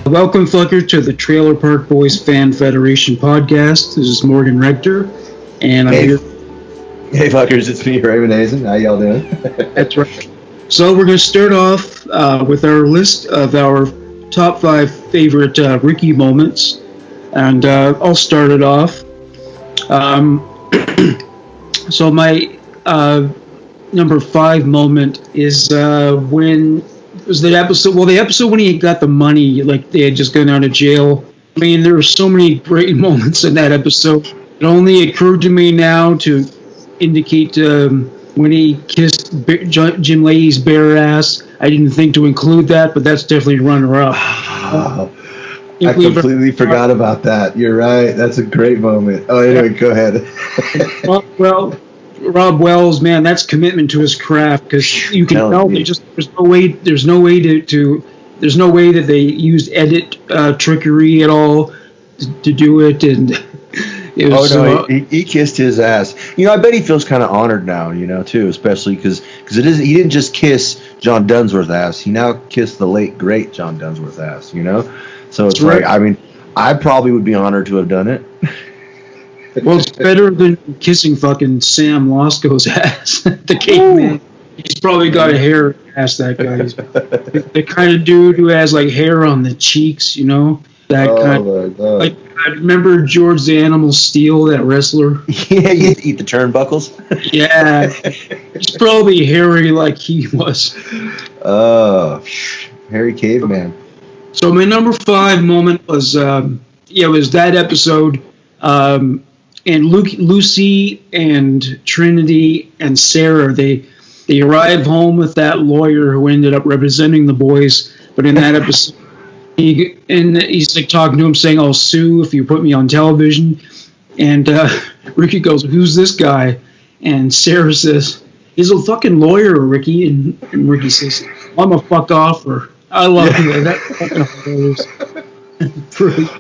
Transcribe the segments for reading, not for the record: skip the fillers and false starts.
Welcome, Flucker, to the Trailer Park Boys Fan Federation podcast. This is Morgan Rector, and I'm here. Hey, fuckers, it's me, Raymond Hazen. How y'all doing? That's right. So we're going to start off with our list of our top 5 favorite Ricky moments, and I'll start it off. So my number 5 moment is when it was the episode. Well, the episode when he got the money, like they had just gotten out of jail. I mean, there were so many great moments in that episode. It only occurred to me now to indicate when he kissed Jim Leahy's bare ass. I didn't think to include that, but that's definitely runner-up. I completely forgot about that. You're right. That's a great moment. Oh, anyway, go ahead. well, Rob Wells, man, that's commitment to his craft, because you can tell there's no way that they used edit trickery at all to do it, and it was, he kissed his ass. You know, I bet he feels kind of honored now, too, especially because he didn't just kiss John Dunsworth's ass. He now kissed the late, great John Dunsworth's ass, So it's right. I mean, I probably would be honored to have done it. Well, it's better than kissing fucking Sam Losco's ass, the caveman. He's probably got a hair ass, that guy. He's the kind of dude who has, like, hair on the cheeks, That kind of, like, I remember George the Animal Steel, that wrestler. Yeah, you had to eat the turnbuckles. Yeah, he's probably hairy like he was. Oh, hairy caveman. So my number 5 moment was, it was that episode, and Lucy and Trinity and Sarah, they arrive home with that lawyer who ended up representing the boys, but in that episode, he's like talking to him saying, "I'll sue if you put me on television." And Ricky goes, "Who's this guy?" And Sarah says, "He's a fucking lawyer, Ricky." And Ricky says, "I'm a fuck offer." I love that. That fucking hilarious.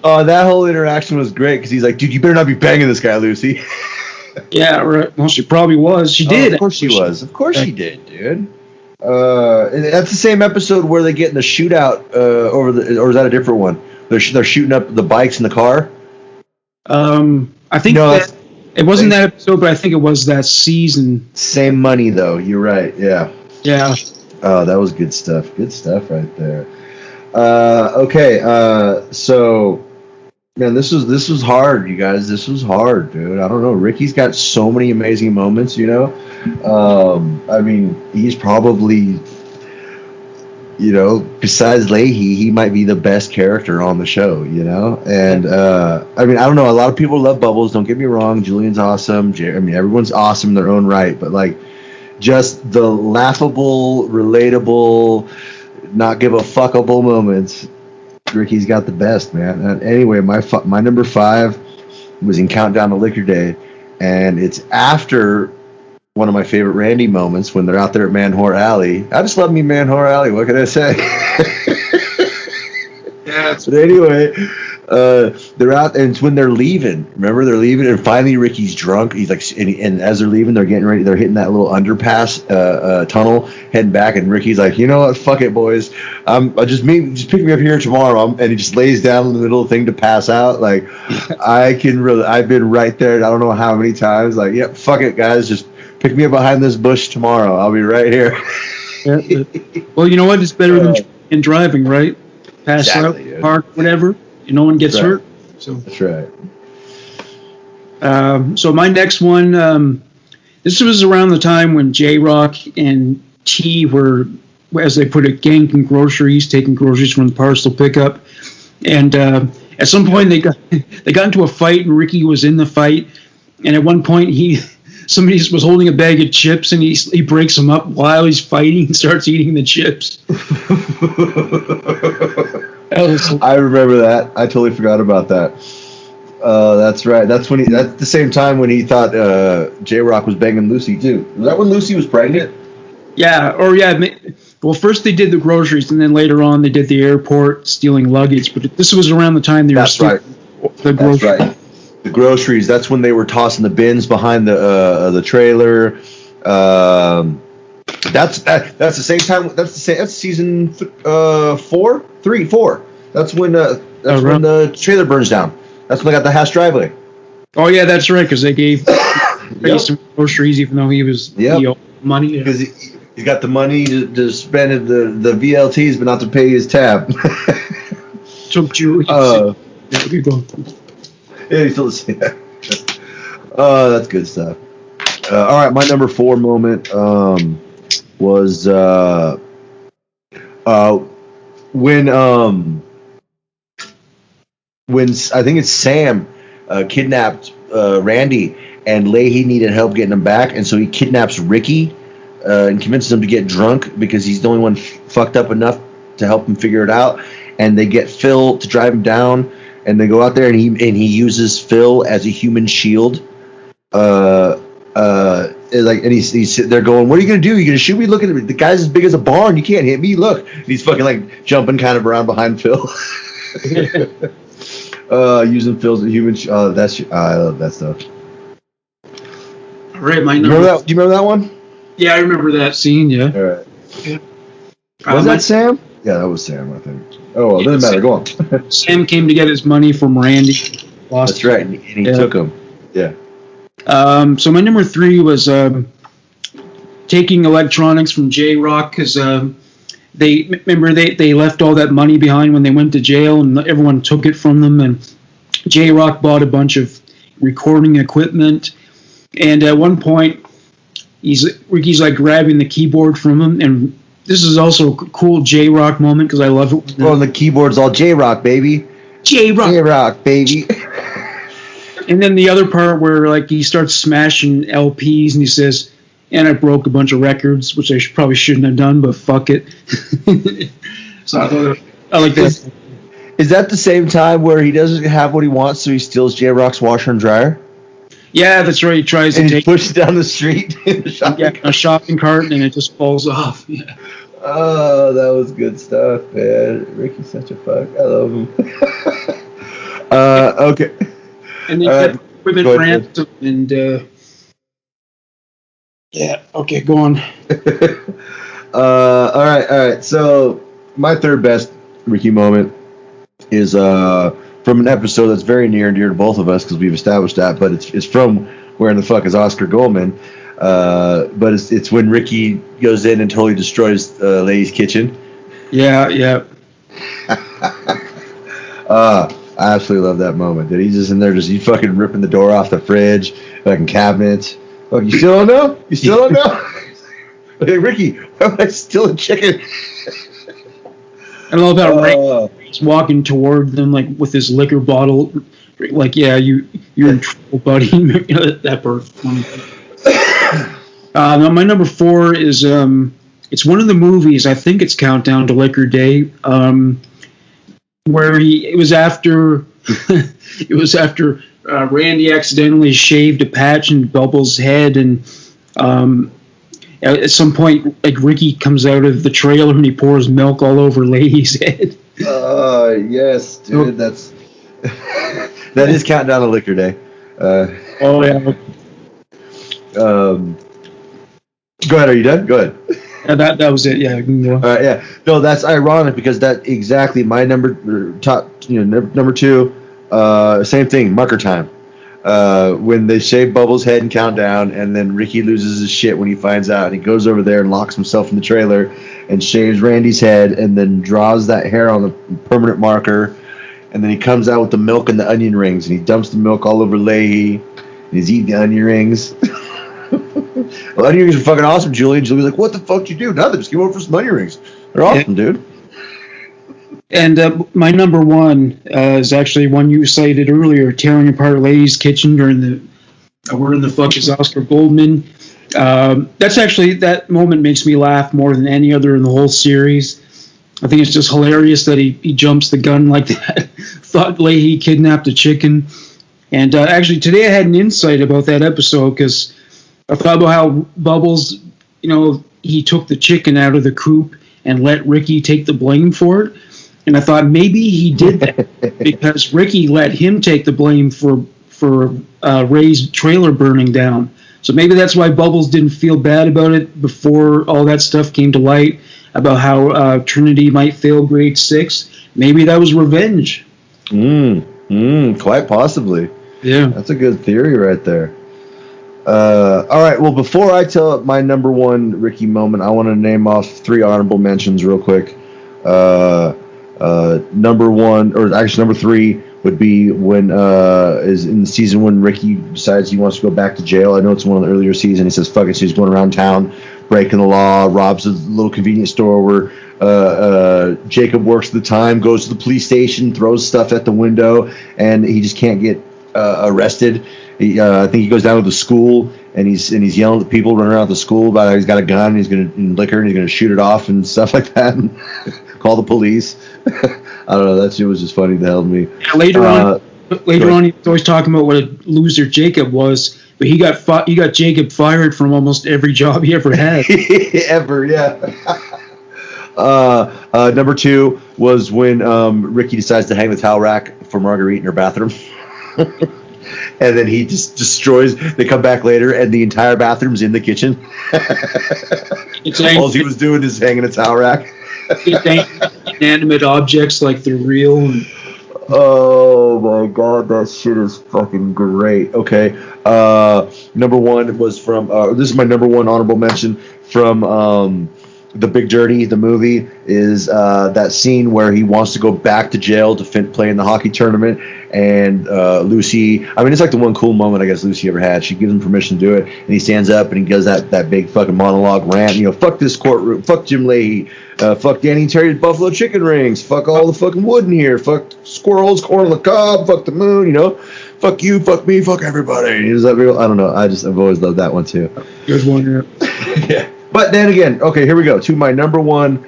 That whole interaction was great because he's like, "Dude, you better not be banging this guy, Lucy." Yeah, right. Well, she probably was. She did. Of course she was. Of course she did, dude. And that's the same episode where they get in the shootout or is that a different one? They're shooting up the bikes in the car. I think that it wasn't that episode, but I think it was that season. Same money though. You're right. Yeah. Yeah. Oh, that was good stuff. Good stuff right there. Okay. So, man, this was hard, you guys. This was hard, dude. I don't know. Ricky's got so many amazing moments, I mean, he's probably, besides Leahy, he might be the best character on the show, And, I mean, I don't know. A lot of people love Bubbles. Don't get me wrong. Julian's awesome. Everyone's awesome in their own right. But, like, just the laughable, relatable, not give a fuckable moments, Ricky's got the best, man. And anyway, my number 5 was in Countdown to Liquor Day, and it's after one of my favorite Randy moments when they're out there at Man-Whore Alley. I just love me Man-Whore Alley. What can I say? Yeah. But anyway, they're out, and it's when they're leaving. Remember, they're leaving, and finally Ricky's drunk. He's like, and as they're leaving, they're getting ready. They're hitting that little underpass tunnel, heading back, and Ricky's like, "You know what? Fuck it, boys. Just pick me up here tomorrow." And he just lays down in the middle of the thing to pass out. Like, I've been right there. I don't know how many times. Like, yep, fuck it, guys. Just pick me up behind this bush tomorrow. I'll be right here. Yeah, well, you know what? It's better than driving, right? Pass out, park, whatever. No one gets hurt. So that's right. So my next one, this was around the time when J-Rock and T were, as they put it, ganking groceries, taking groceries from the parcel pickup. And at some point they got into a fight, and Ricky was in the fight. And at one point somebody was holding a bag of chips, and he breaks them up while he's fighting and starts eating the chips. I remember that. I totally forgot about that. That's right. That's the same time when he thought J-Rock was banging Lucy too. Was that when Lucy was pregnant? Yeah. Well, first they did the groceries, and then later on they did the airport stealing luggage. But this was around the time they were stealing the groceries. That's right. The groceries. That's when they were tossing the bins behind the trailer. That's the same time. That's season 4. That's when the trailer burns down. That's when they got the house driveway. Oh yeah, that's right. Because they gave some groceries, even though he was he owed money. Because he's got the money to spend at the VLTs, but not to pay his tab. Took Julie. Yeah, he's still the same. That's good stuff. All right, my number 4 moment was when I think it's Sam kidnapped Randy, and Leahy needed help getting him back, and so he kidnaps Ricky and convinces him to get drunk because he's the only one fucked up enough to help him figure it out. And they get Phil to drive him down, and they go out there, and he uses Phil as a human shield. And he's sitting there going, "What are you gonna do? You gonna shoot me? Look at me. The guy's as big as a barn. You can't hit me. Look." And he's fucking like jumping kind of around behind Phil. Using Phil as a human. I love that stuff. All right, my number. Do you remember that one? Yeah, I remember that scene. Yeah. All right. Yeah. Was that Sam? Yeah, that was Sam, I think. Oh, well, it doesn't matter. Go on. Sam came to get his money from Randy. That's right, and he took him. Yeah. So my number 3 was taking electronics from J-Rock because they left all that money behind when they went to jail, and everyone took it from them. And J-Rock bought a bunch of recording equipment, and at one point, Ricky's like grabbing the keyboard from him, and this is also a cool J-Rock moment because I love it. Well, the keyboard's all J-Rock, baby. J-Rock, baby. And then the other part where like he starts smashing LPs and he says, "And I broke a bunch of records," which I probably shouldn't have done, but fuck it. So I like that. Is that the same time where he doesn't have what he wants, so he steals J-Rock's washer and dryer? Yeah, that's right. He tries to push it down the street in a shopping cart, and it just falls off. Yeah. Oh, that was good stuff, man. Ricky's such a fuck. I love him. Okay. And then equipment ransom and yeah. Okay, go on. All right. So my third best Ricky moment is from an episode that's very near and dear to both of us because we've established that, but it's from Where in the Fuck is Oscar Goldman? But it's when Ricky goes in and totally destroys Leahy's kitchen. Yeah. I absolutely love that moment. That he's just in there, he's fucking ripping the door off the fridge, fucking cabinets. Oh, you still don't know? You still don't know? Hey, Ricky, why am I stealing chicken? I love how Ricky's walking toward them like with his liquor bottle, like, "Yeah, you're in trouble, buddy." That part. Now my number 4 is it's one of the movies. I think it's Countdown to Liquor Day. Where it was after Randy accidentally shaved a patch in Bubbles' head, and at some point, like Ricky comes out of the trailer and he pours milk all over Leahy's head. Yes, dude, that is Countdown to Liquor Day. Oh yeah. Go ahead. Are you done? Go ahead. That was it. Yeah. Yeah. No, that's ironic because that exactly my number 2. Same thing. Marker time. When they shave Bubbles' head and Countdown, and then Ricky loses his shit when he finds out, and he goes over there and locks himself in the trailer and shaves Randy's head, and then draws that hair on the permanent marker, and then he comes out with the milk and the onion rings, and he dumps the milk all over Leahy, and he's eating the onion rings. Well, onion rings are fucking awesome, Julie. And Julie's like, "What the fuck did you do?" Nothing. Just came over for some onion rings. They're awesome, dude. And my number 1 is actually one you cited earlier, tearing apart Leahy's kitchen during the Where in the Fuck is Oscar Goldman. That's actually, that moment makes me laugh more than any other in the whole series. I think it's just hilarious that he jumps the gun like that. Thought Leahy kidnapped a chicken. And actually today I had an insight about that episode because I thought about how Bubbles, he took the chicken out of the coop and let Ricky take the blame for it. And I thought maybe he did that because Ricky let him take the blame for Ray's trailer burning down. So maybe that's why Bubbles didn't feel bad about it before all that stuff came to light. about how Trinity might fail grade 6. Maybe that was revenge. Quite possibly. Yeah. That's a good theory right there. All right. Well, before I tell my number one Ricky moment, I want to name off 3 honorable mentions real quick. Number 1, or actually number 3, would be when is in the season when Ricky decides he wants to go back to jail. I know it's one of the earlier seasons. He says, "Fuck it." So he's going around town, breaking the law, robs a little convenience store where Jacob works at the time, goes to the police station, throws stuff at the window, and he just can't get arrested. I think he goes down to the school and he's yelling at people running around the school about how he's got a gun, he's gonna liquor, and he's gonna shoot it off and stuff like that, and call the police. I don't know. That shit was just funny to hell to me. Yeah, later on, he was always talking about what a loser Jacob was, but he got Jacob fired from almost every job he ever had. Ever, yeah. Number 2 was when Ricky decides to hang the towel rack for Marguerite in her bathroom. And then he just destroys. They come back later, and the entire bathroom's in the kitchen. All he was doing is hanging a towel rack. Inanimate objects like they're real. Oh my god, that shit is fucking great. Okay, number 1 was from. This is my number 1 honorable mention from The Big Dirty, the movie, is that scene where he wants to go back to jail to play in the hockey tournament, and Lucy, I mean, it's like the one cool moment I guess Lucy ever had. She gives him permission to do it, and he stands up and he does that big fucking monologue rant, fuck this courtroom, fuck Jim Leahy, fuck Danny and Terry's buffalo chicken rings, fuck all the fucking wood in here, fuck squirrels, corn on the cob, fuck the moon, fuck you, fuck me, fuck everybody. And he was that real, I don't know, I've always loved that one too. Good one, yeah. But then again, okay, here we go to my number 1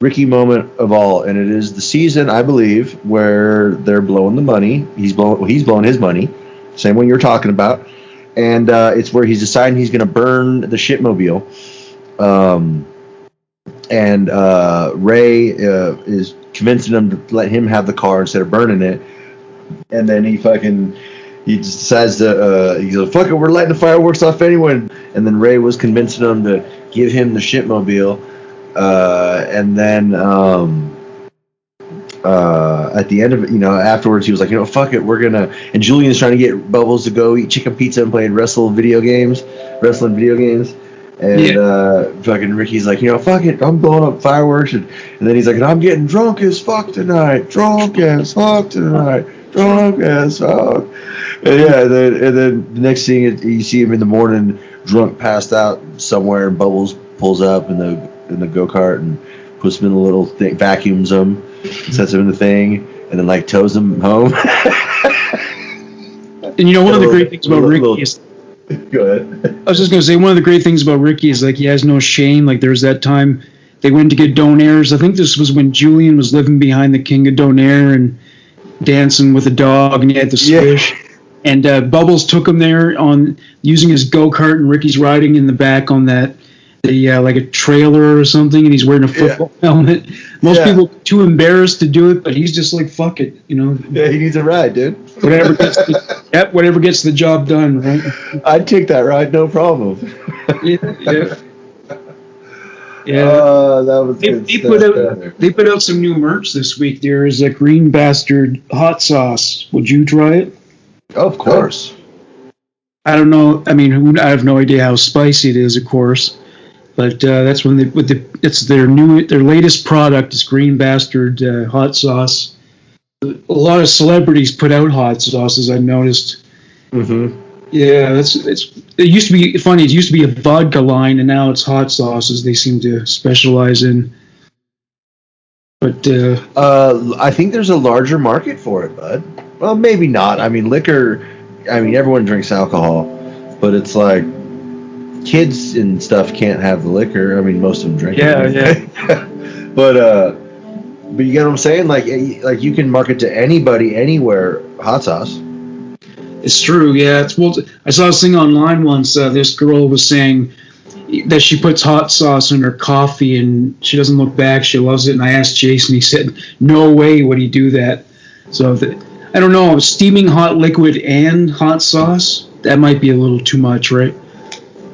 Ricky moment of all, and it is the season, I believe, where they're blowing the money. He's blowing his money, same one you're talking about, and it's where he's deciding he's going to burn the shitmobile. And Ray is convincing him to let him have the car instead of burning it, and then he just decides to, he goes, fuck it, we're lighting the fireworks off anyway. And then Ray was convincing him to give him the shitmobile. And then at the end of it, afterwards, he was like, fuck it, we're gonna. And Julian's trying to get Bubbles to go eat chicken pizza and play wrestling video games. And fucking Ricky's like, fuck it, I'm blowing up fireworks. And then he's like, and I'm getting drunk as fuck tonight. Drunk as fuck. And then the next thing you see him in the morning, drunk, passed out somewhere, and Bubbles pulls up in the go-kart and puts him in the little thing, vacuums him, sets him in the thing, and then tows him home. And one of the great things about Ricky is. Go ahead. I was just gonna say, one of the great things about Ricky is he has no shame. There was that time they went to get Donairs. I think this was when Julian was living behind the King of Donair and dancing with a dog, and he had the swish. Yeah. And Bubbles took him there on using his go-kart, and Ricky's riding in the back on that, like a trailer or something, and he's wearing a football helmet. Most people are too embarrassed to do it, but he's just like, fuck it, Yeah, he needs a ride, dude. Whatever gets the job done, right? I'd take that ride, no problem. Yeah. That was good. They put out some new merch this week. There is a Green Bastard hot sauce. Would you try it? Of course. I don't know. I mean, I have no idea how spicy it is, of course. But that's when it's their latest product is Green Bastard hot sauce. A lot of celebrities put out hot sauces, I've noticed. Mm-hmm. Yeah, it used to be funny. It used to be a vodka line, and now it's hot sauces they seem to specialize in. But I think there's a larger market for it, bud. Well, maybe not. I mean, liquor. I mean, everyone drinks alcohol, but it's like kids and stuff can't have the liquor. I mean, most of them drink. Yeah. But you get what I'm saying? Like you can market to anybody, anywhere, hot sauce. It's true, yeah. I saw this thing online once. This girl was saying that she puts hot sauce in her coffee and she doesn't look back. She loves it. And I asked Jason. He said, "No way would he do that." So I don't know. Steaming hot liquid and hot sauce, that might be a little too much, right?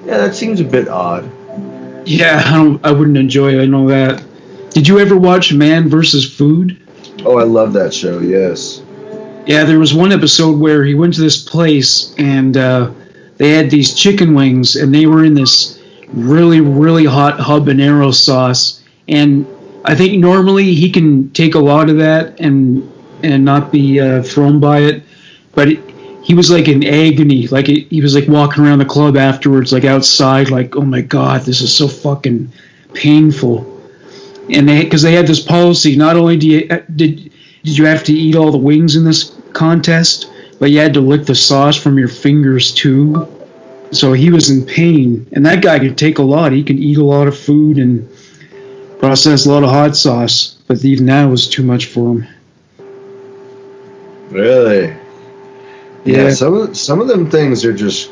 Yeah, that seems a bit odd. Yeah, I wouldn't enjoy it. I know that. Did you ever watch Man versus Food? Oh, I love that show. Yes. Yeah, there was one episode where he went to this place and they had these chicken wings and they were in this really, really hot habanero sauce. And I think normally he can take a lot of that and not be thrown by it, but he was like in agony. Like he was like walking around the club afterwards, like outside, like, oh my god, this is so fucking painful. And because they had this policy, not only did you have to eat all the wings in this contest, but you had to lick the sauce from your fingers too. So he was in pain, and that guy could take a lot. He can eat a lot of food and process a lot of hot sauce, but even that was too much for him. Really? Yeah. Some of them things are just.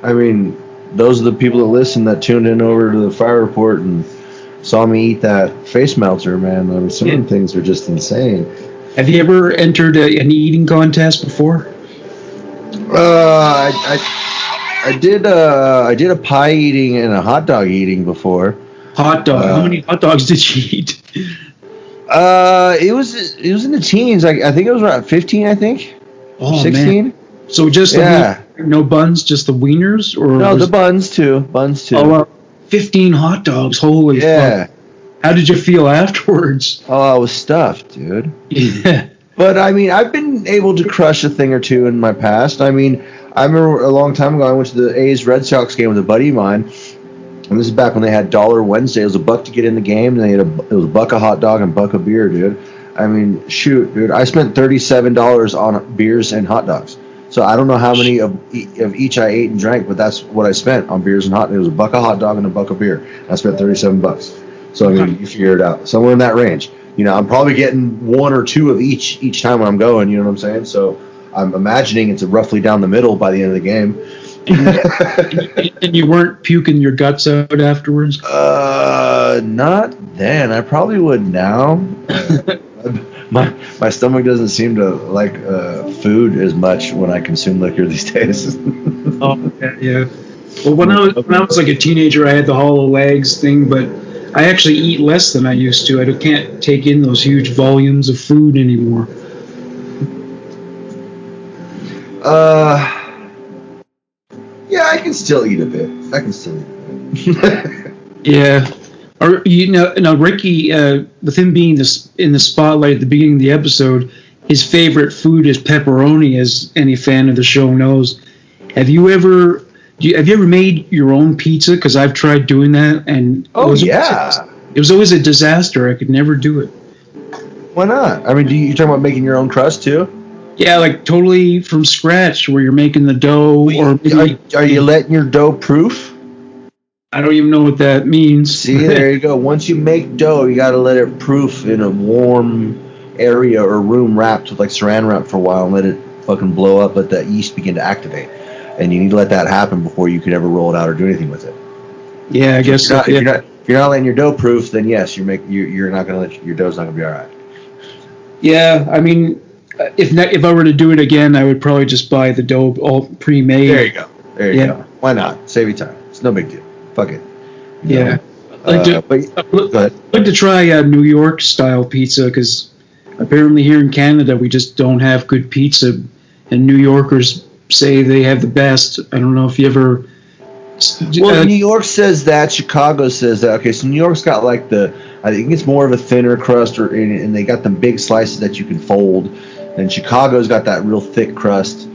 I mean, those are the people that listen that tuned in over to the Fire Report and saw me eat that face melter, man. I mean, some of them things are just insane. Have you ever entered an eating contest before? I did a pie eating and a hot dog eating before. Hot dog. How many hot dogs did you eat? It was in the teens. I think it was around 15. I think. Oh 16. Man. So just no buns, just the wieners, or no, the buns too. Oh, 15 hot dogs. Holy fuck. How did you feel afterwards? Oh, I was stuffed, dude. Yeah. But, I mean, I've been able to crush a thing or two in my past. I mean, I remember a long time ago, I went to the A's-Red Sox game with a buddy of mine. And this is back when they had $1 Wednesday. It was $1 to get in the game. And it was $1 a hot dog and $1 a beer, dude. I mean, shoot, dude. I spent $37 on beers and hot dogs. So I don't know how many of each I ate and drank, but that's what I spent on beers and hot. It was $1 a hot dog and $1 a beer. I spent $37. So I mean, you figure it out. Somewhere in that range. You know, I'm probably getting one or two of each time when I'm going. You know what I'm saying? So I'm imagining it's roughly down the middle by the end of the game. And you weren't puking your guts out afterwards? Not then. I probably would now. My stomach doesn't seem to like food as much when I consume liquor these days. Oh, yeah. Well, when I was like a teenager, I had the hollow legs thing, but I actually eat less than I used to. I can't take in those huge volumes of food anymore. Yeah, I can still eat a bit. Yeah. Or now Ricky, with him being in the spotlight at the beginning of the episode, his favorite food is pepperoni, as any fan of the show knows. Have you ever made your own pizza? Because I've tried doing that, and it was always a disaster. I could never do it. Why not? I mean, you're talking about making your own crust too? Yeah, like totally from scratch, where you're making the dough. Are you letting your dough proof? I don't even know what that means. See, there you go. Once you make dough, you got to let it proof in a warm area or room wrapped with like saran wrap for a while and let it fucking blow up, let that yeast begin to activate. And you need to let that happen before you could ever roll it out or do anything with it. Yeah, I guess if you're not letting your dough proof, then yes, you're not going to let your dough's not going to be all right. Yeah, I mean, if I were to do it again, I would probably just buy the dough all pre-made. There you go. Go. Why not? Save you time. It's no big deal. Fuck it. Yeah. I'd like to try New York style pizza, because apparently here in Canada we just don't have good pizza, and New Yorkers say they have the best. I don't know if you ever. Well, New York says that. Chicago says that. Okay, so New York's got like I think it's more of a thinner crust, and they got the big slices that you can fold. And Chicago's got that real thick crust.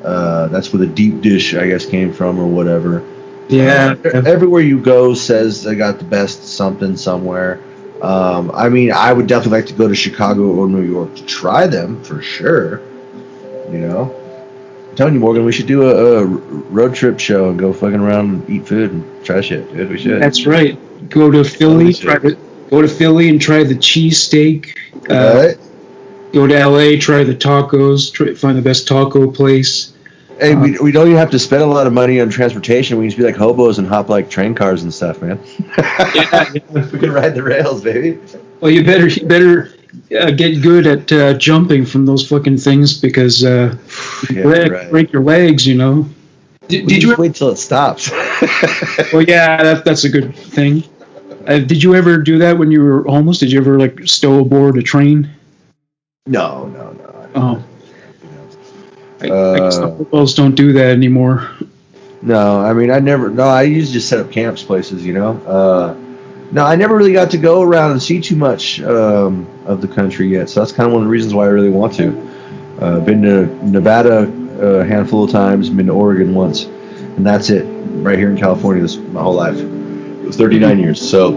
That's where the deep dish, I guess, came from or whatever. Yeah. Everywhere you go says they got the best something somewhere. I mean, I would definitely like to go to Chicago or New York to try them for sure. You know, I'm telling you, Morgan, we should do a road trip show and go fucking around and eat food and try shit, dude. We should. That's right. Go to Philly. Go to Philly and try the cheesesteak. Right. Go to LA, try the tacos. Find the best taco place. Hey, we don't even have to spend a lot of money on transportation. We can just be like hobos and hop like train cars and stuff, man. Yeah. We can ride the rails, baby. Well, you better get good at jumping from those fucking things, because break your legs, you know. Did you ever? wait till it stops? Well, yeah, that's a good thing. Did you ever do that when you were homeless? Did you ever like stow aboard a train? No. Oh, I guess the hotels don't do that anymore. No, I mean, I never. No, I used to just set up camps places. No, I never really got to go around and see too much of the country yet. So that's kind of one of the reasons why I really want to. Been to Nevada a handful of times. Been to Oregon once, and that's it. Right here in California, this my whole life. It was 39 years. So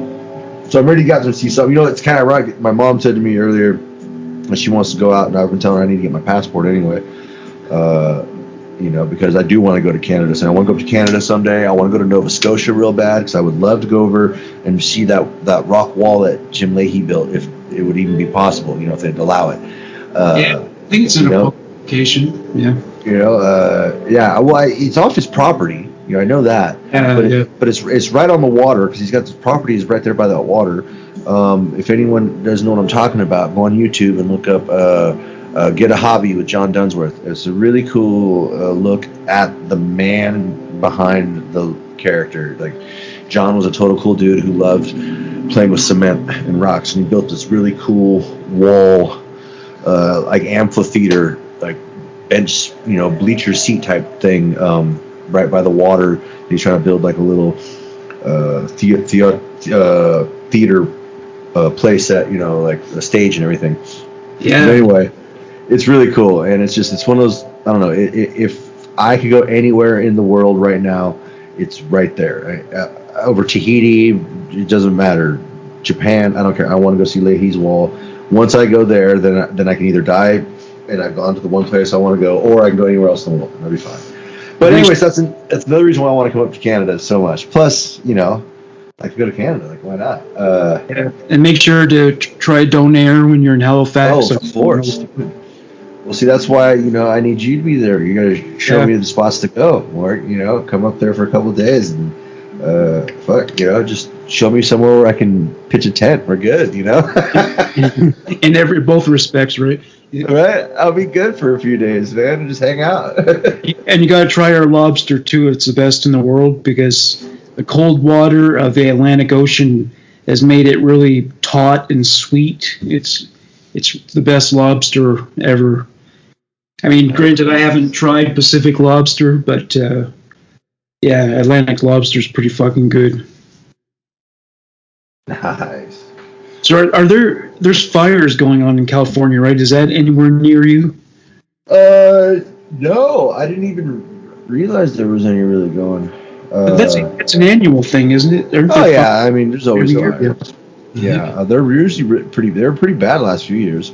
I'm ready to get to see something. It's kind of right. My mom said to me earlier that she wants to go out, and I've been telling her I need to get my passport anyway. Because I do want to go to Canada. So I want to go up to Canada someday. I want to go to Nova Scotia real bad because I would love to go over and see that rock wall that Jim Leahy built, if it would even be possible, if they'd allow it. Yeah, I think it's in a location. Yeah. Well, it's off his property. I know that. But it's right on the water because he's got this property is right there by that water. If anyone doesn't know what I'm talking about, go on YouTube and look up Get a Hobby with John Dunsworth. It's a really cool look at the man behind the character. Like, John was a total cool dude who loved playing with cement and rocks, and he built this really cool wall, like amphitheater, like bench, bleacher seat type thing, right by the water. He's trying to build like a little theater play set, like a stage and everything. Yeah. But anyway, it's really cool, and it's one of those. I don't know. If I could go anywhere in the world right now, it's right there. Over Tahiti, it doesn't matter. Japan, I don't care. I want to go see Leahy's wall. Once I go there, then I can either die, and I've gone to the one place I want to go, or I can go anywhere else in the world. That'll be fine. But anyways, that's another reason why I want to come up to Canada so much. Plus, I could go to Canada. Like, why not? And make sure to try Donair when you're in Halifax. Oh, of course. Well, see, that's why, I need you to be there. You got to show me the spots to go, or, come up there for a couple of days and, just show me somewhere where I can pitch a tent. We're good, In both respects, right? Right? I'll be good for a few days, man, and just hang out. And you got to try our lobster, too. It's the best in the world because the cold water of the Atlantic Ocean has made it really taut and sweet. It's the best lobster ever. I mean, granted, I haven't tried Pacific lobster, but Atlantic lobster is pretty fucking good. Nice. So, there's fires going on in California, right? Is that anywhere near you? No, I didn't even realize there was any really going. That's an annual thing, isn't it? I mean, there's always fires. Yeah, they're usually they're pretty bad the last few years.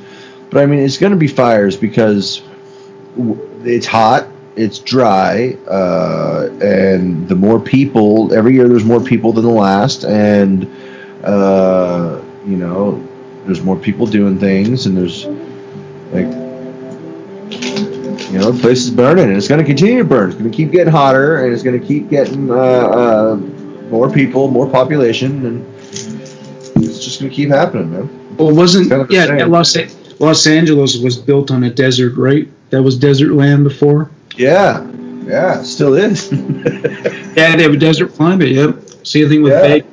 But I mean, it's going to be fires because it's hot, it's dry, and the more people, every year there's more people than the last, and, there's more people doing things, and there's, like, the place is burning, and it's going to continue to burn. It's going to keep getting hotter, and it's going to keep getting more people, more population, and it's just going to keep happening, man. Well, Los Angeles was built on a desert, right? That was desert land before. Yeah, it still is. Yeah, they have a desert climate. Yep. Same thing with Vegas.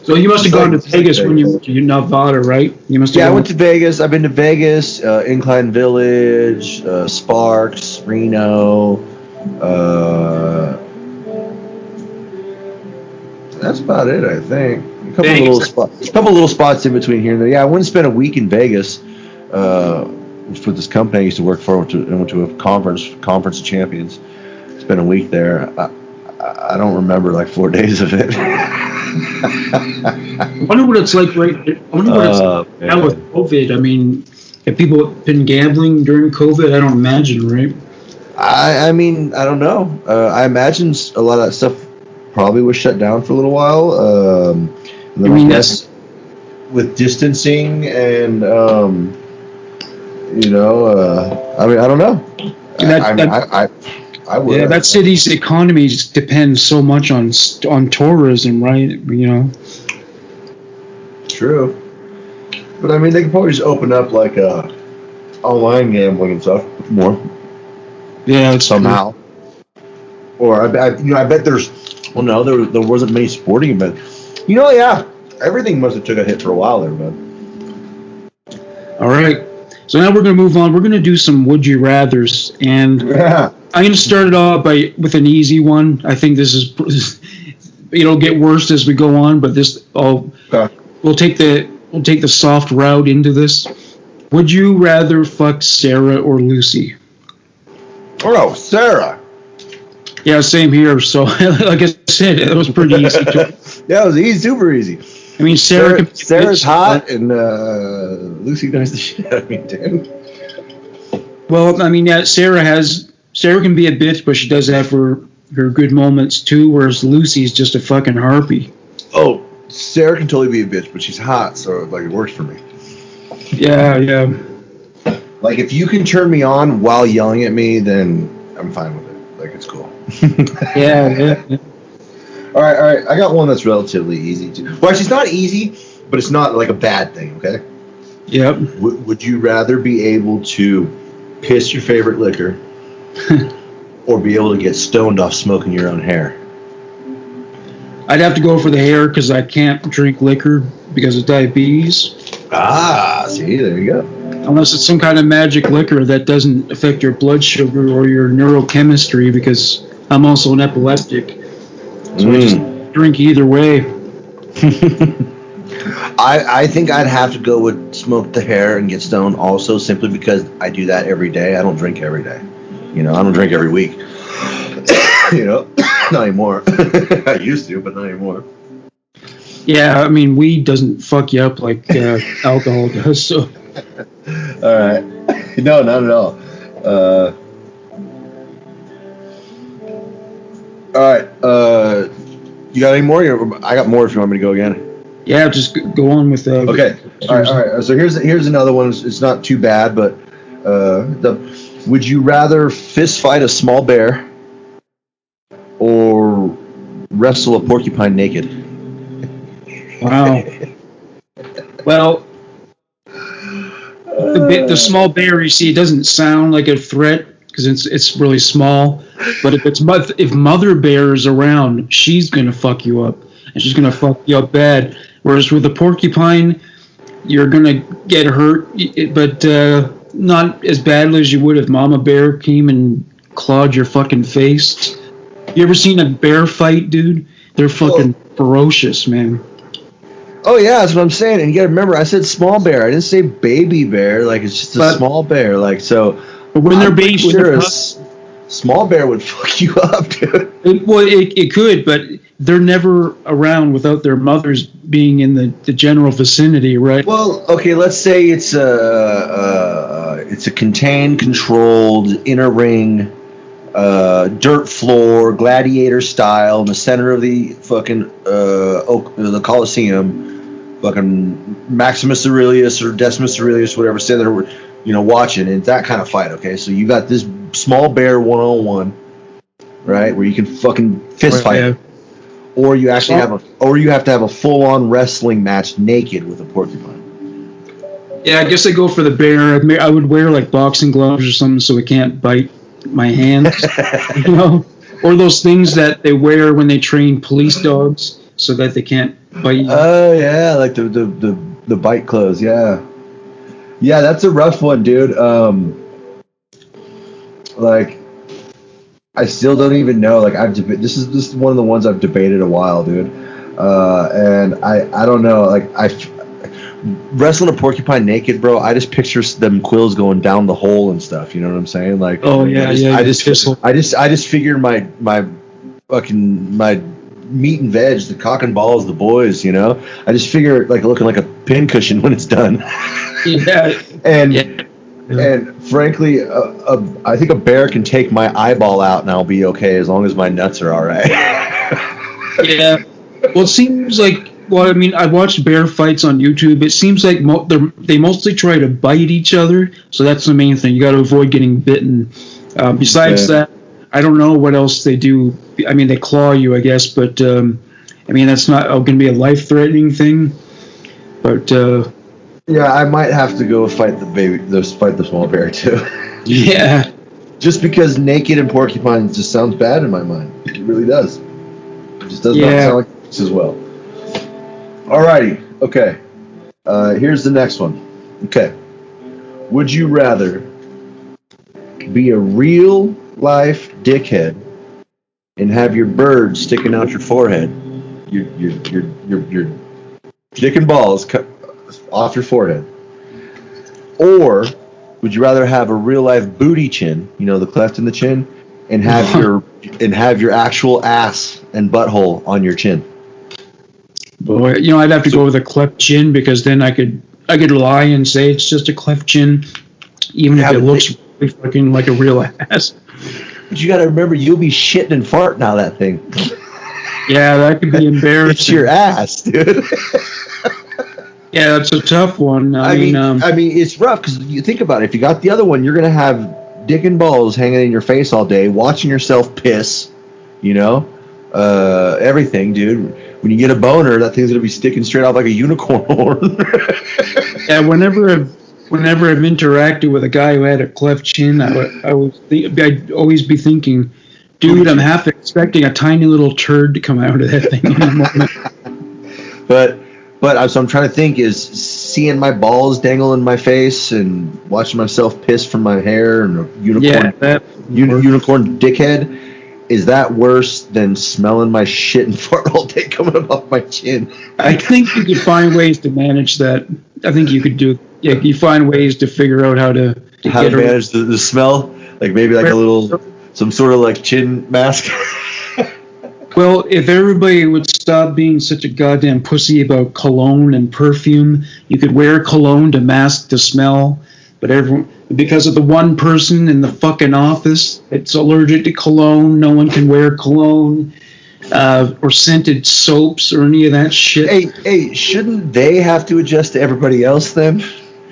So you must have gone to Vegas when you went to Nevada, right? You must. I went to Vegas. I've been to Vegas, Incline Village, Sparks, Reno. That's about it, I think. A couple little spots in between here and there. Yeah, I went and spent a week in Vegas for this company I used to work for. I went to a conference of champions. Spent a week there. I don't remember like 4 days of it. I wonder what it's like now with COVID. I mean, have people been gambling during COVID? I don't imagine, right? I mean, I don't know. I imagine a lot of that stuff probably was shut down for a little while. That's with distancing and I mean, I don't know. I would. Yeah, that city's economy just depends so much on tourism, right? True. But I mean, they could probably just open up like online gambling and stuff more. Yeah, it's somehow. Or I bet there's. Well, no, there wasn't many sporting events. Yeah, everything must have took a hit for a while there, bud. All right. So now we're going to move on. We're going to do some would you rather's, and Yeah. I'm going to start it off with an easy one. I think this is it'll get worse as we go on, but we'll take the soft route into this. Would you rather fuck Sarah or Lucy? Oh, Sarah. Yeah, same here. So, like I said, it was pretty easy. Yeah, it was easy, super easy. I mean, Sarah's hot, and Lucy knows the shit. I mean, damn. Well, I mean, yeah, Sarah can be a bitch, but she does have her good moments too. Whereas Lucy's just a fucking harpy. Oh, Sarah can totally be a bitch, but she's hot, so it works for me. Yeah. Like, if you can turn me on while yelling at me, then I'm fine with it. Like, it's cool. Yeah. All right. I got one that's relatively easy too. Well, she's not easy, but it's not like a bad thing. Okay. Yep. Would you rather be able to piss your favorite liquor, or be able to get stoned off smoking your own hair? I'd have to go for the hair because I can't drink liquor because of diabetes. Ah, see, there you go. Unless it's some kind of magic liquor that doesn't affect your blood sugar or your neurochemistry, because I'm also an epileptic. So I just drink either way. I think I'd have to go with smoke the hair and get stoned also, simply because I do that every day. I don't drink every day. I don't drink every week. Not anymore. I used to, but not anymore. Yeah, I mean, weed doesn't fuck you up like alcohol does. So. All right. No, not at all. All right. You got any more? I got more if you want me to go again. Yeah, just go on with. Okay. All right. So here's another one. It's not too bad, but would you rather fist fight a small bear or wrestle a porcupine naked? Wow. Well, the small bear, you see, it doesn't sound like a threat because it's really small. But if Mother Bear is around, she's gonna fuck you up, and she's gonna fuck you up bad. Whereas with a porcupine, you're gonna get hurt, but not as badly as you would if Mama Bear came and clawed your fucking face. You ever seen a bear fight, dude? They're fucking ferocious, man. Oh yeah, that's what I'm saying. And you gotta remember, I said small bear. I didn't say baby bear. Like, it's just a small bear. Like, so. But when they're baby, sure, small bear would fuck you up, dude. It could, but they're never around without their mothers being in the general vicinity, right? Well, okay, let's say it's a contained, controlled, inner ring, dirt floor, gladiator style, in the center of the fucking the Coliseum. Fucking Maximus Aurelius or Decimus Aurelius, whatever, say they're watching, and that kind of fight. Okay, so you got this small bear 1-on-1, right, where you can fucking fist fight, yeah. Or you actually have to have a full-on wrestling match naked with a porcupine. Yeah, I guess I go for the bear. I would wear like boxing gloves or something so it can't bite my hands, or those things that they wear when they train police dogs so that they can't bite you. Oh yeah, like the bite clothes. Yeah, that's a rough one, dude. Like, I still don't even know. Like, this is one of the ones I've debated a while, dude. And I don't know. Like, wrestling a porcupine naked, bro. I just picture them quills going down the hole and stuff. You know what I'm saying? Like, oh yeah, I just figured my fucking meat and veg, the cock and balls, the boys. I just figure it like looking like a pincushion when it's done. Yeah, and frankly, I think a bear can take my eyeball out and I'll be okay as long as my nuts are all right. Yeah. Well, it seems like. Well, I mean, I watched bear fights on YouTube. It seems like they mostly try to bite each other, so that's the main thing. You got to avoid getting bitten. Besides that, I don't know what else they do. I mean, they claw you, I guess, but I mean, that's not going to be a life-threatening thing. But yeah, I might have to go fight the small bear too. Yeah. Just because naked and porcupines just sounds bad in my mind. It really does. It just does not sound like this as well. Alrighty. Okay. Here's the next one. Okay. Would you rather be a real life dickhead and have your bird sticking out your forehead, your dick and balls cut off your forehead, or would you rather have a real life booty chin, the cleft in the chin, and have your actual ass and butthole on your chin? Boy, I'd have to go with a cleft chin because then I could lie and say it's just a cleft chin, even if it looks really fucking like a real ass. But you got to remember, you'll be shitting and farting out of that thing. Yeah, that could be embarrassing. It's your ass, dude. Yeah, that's a tough one. I mean, it's rough because you think about it. If you got the other one, you're gonna have dick and balls hanging in your face all day, watching yourself piss. Everything, dude. When you get a boner, that thing's gonna be sticking straight off like a unicorn horn. Yeah, whenever I've interacted with a guy who had a cleft chin, I'd always be thinking, dude, I'm half expecting a tiny little turd to come out of that thing in a moment. But so I'm trying to think, is seeing my balls dangle in my face and watching myself piss from my hair and a unicorn dickhead, is that worse than smelling my shit and fart all day coming up off my chin? I think you could find ways to manage that. I think you could do. Yeah, you find ways to figure out how to manage the smell, like maybe like some sort of like chin mask. Well, if everybody would stop being such a goddamn pussy about cologne and perfume, you could wear cologne to mask the smell. But because of the one person in the fucking office that's allergic to cologne, no one can wear cologne or scented soaps or any of that shit. Hey, shouldn't they have to adjust to everybody else then?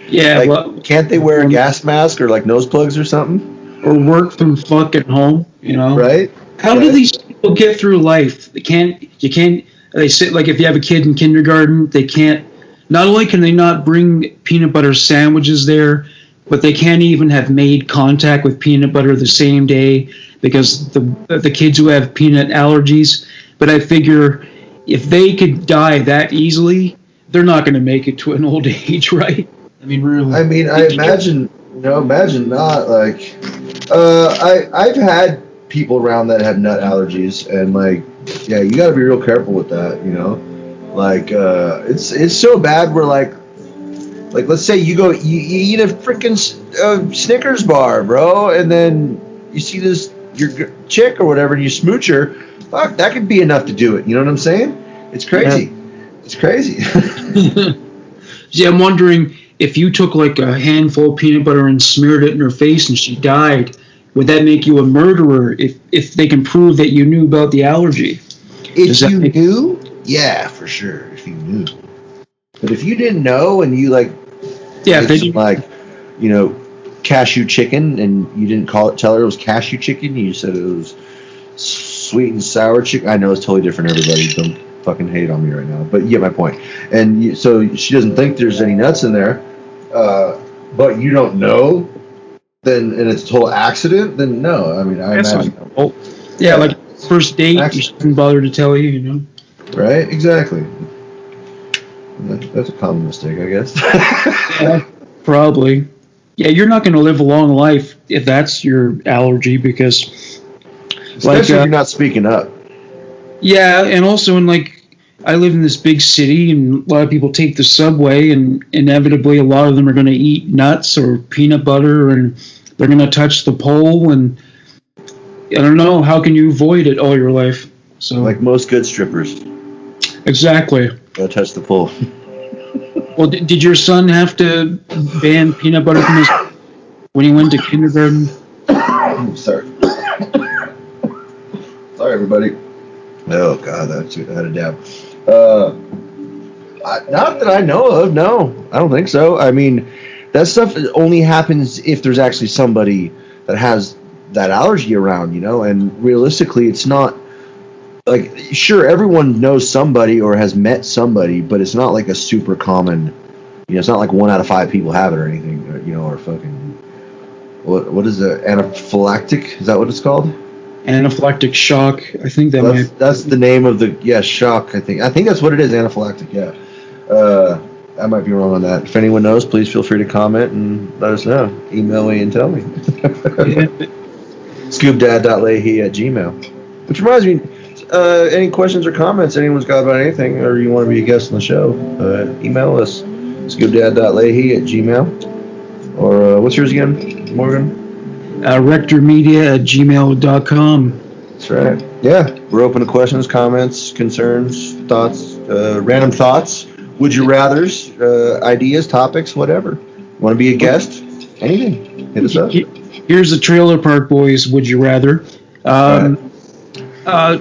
Yeah, can't they wear a gas mask or like nose plugs or something? Or work from fucking home, Right? How do these people get through life? They say, like, if you have a kid in kindergarten, they can't, not only can they not bring peanut butter sandwiches there, but they can't even have made contact with peanut butter the same day because the kids who have peanut allergies. But I figure if they could die that easily, they're not going to make it to an old age, right? I mean, really. I mean, I imagine not, like, I've had people around that have nut allergies, and like, yeah, you got to be real careful with that, like, it's so bad where like let's say you eat a freaking Snickers bar, bro, and then you see your chick or whatever, and you smooch her. Fuck, that could be enough to do it. You know what I'm saying? It's crazy. Yeah. It's crazy. See, I'm wondering if you took like a handful of peanut butter and smeared it in her face and she died, would that make you a murderer if they can prove that you knew about the allergy? If you knew? Yeah, for sure, if you knew. But if you didn't know and you cashew chicken and you didn't tell her it was cashew chicken, you said it was sweet and sour chicken. I know it's totally different, everybody. Don't fucking hate on me right now. But you get my point. And so she doesn't think there's any nuts in there, but you don't know, and it's a total accident, then no. I mean, I imagine. Like first date, you shouldn't bother to tell you, Right? Exactly. That's a common mistake, I guess. Yeah, probably. Yeah, you're not going to live a long life if that's your allergy because... Especially if you're not speaking up. Yeah, and also I live in this big city and a lot of people take the subway and inevitably a lot of them are going to eat nuts or peanut butter and they're going to touch the pole and I don't know, how can you avoid it all your life? So like most good strippers. Exactly. Gotta touch the pole. Well, did your son have to ban peanut butter from when he went to kindergarten? Sorry. Sorry, everybody. Oh, God, I had a dab. Not that I know of, no. I don't think so. I mean, that stuff only happens if there's actually somebody that has that allergy around, and realistically, it's not, like, sure, everyone knows somebody or has met somebody, but it's not like a super common, it's not like 1 out of 5 people have it or anything, or fucking, what is it? Anaphylactic? Is that what it's called? Anaphylactic shock. I think That's the name of the shock. I think that's what it is. Anaphylactic. Yeah. I might be wrong on that. If anyone knows, please feel free to comment and let us know. Email me and tell me. scoopdad.leahy@gmail. Which reminds me, any questions or comments anyone's got about anything, or you want to be a guest on the show, email us. scoopdad.leahy@gmail. Or what's yours again, Morgan? rectormedia@gmail.com. That's right. Yeah, we're open to questions, comments, concerns, thoughts, random thoughts, would you rathers, ideas, topics, whatever. Want to be a guest? Anything. Hit us up. Here's the Trailer Park Boys. Would you rather?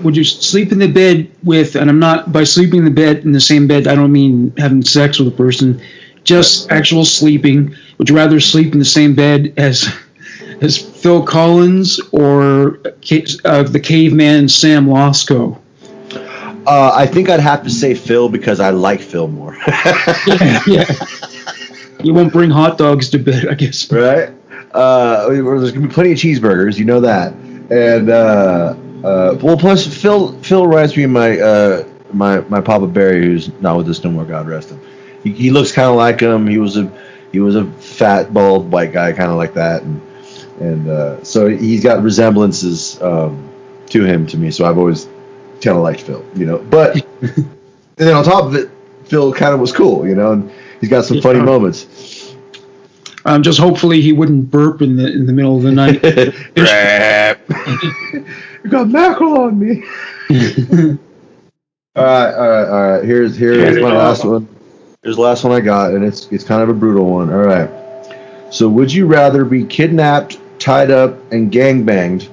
Would you sleep in the bed with? And I'm not by sleeping in the bed in the same bed. I don't mean having sex with a person. Just actual sleeping. Would you rather sleep in the same bed as Phil Collins or the caveman Sam Losco? I think I'd have to say Phil because I like Phil more. Yeah. You won't bring hot dogs to bed, I guess. Right? There's going to be plenty of cheeseburgers, you know that. And, well, plus Phil reminds me of my Papa Barry, who's not with us no more, God rest him. He looks kind of like him. He was a fat, bald, white guy, kind of like that. And so he's got resemblances to him, to me. So I've always kind of liked Phil, you know. But and then on top of it, Phil kind of was cool, you know. And he's got some funny moments. Just hopefully he wouldn't burp in the middle of the night. You got mackerel on me. All right. Here's my last one. Here's the last one I got, and it's kind of a brutal one. All right. So, would you rather be kidnapped, tied up, and gangbanged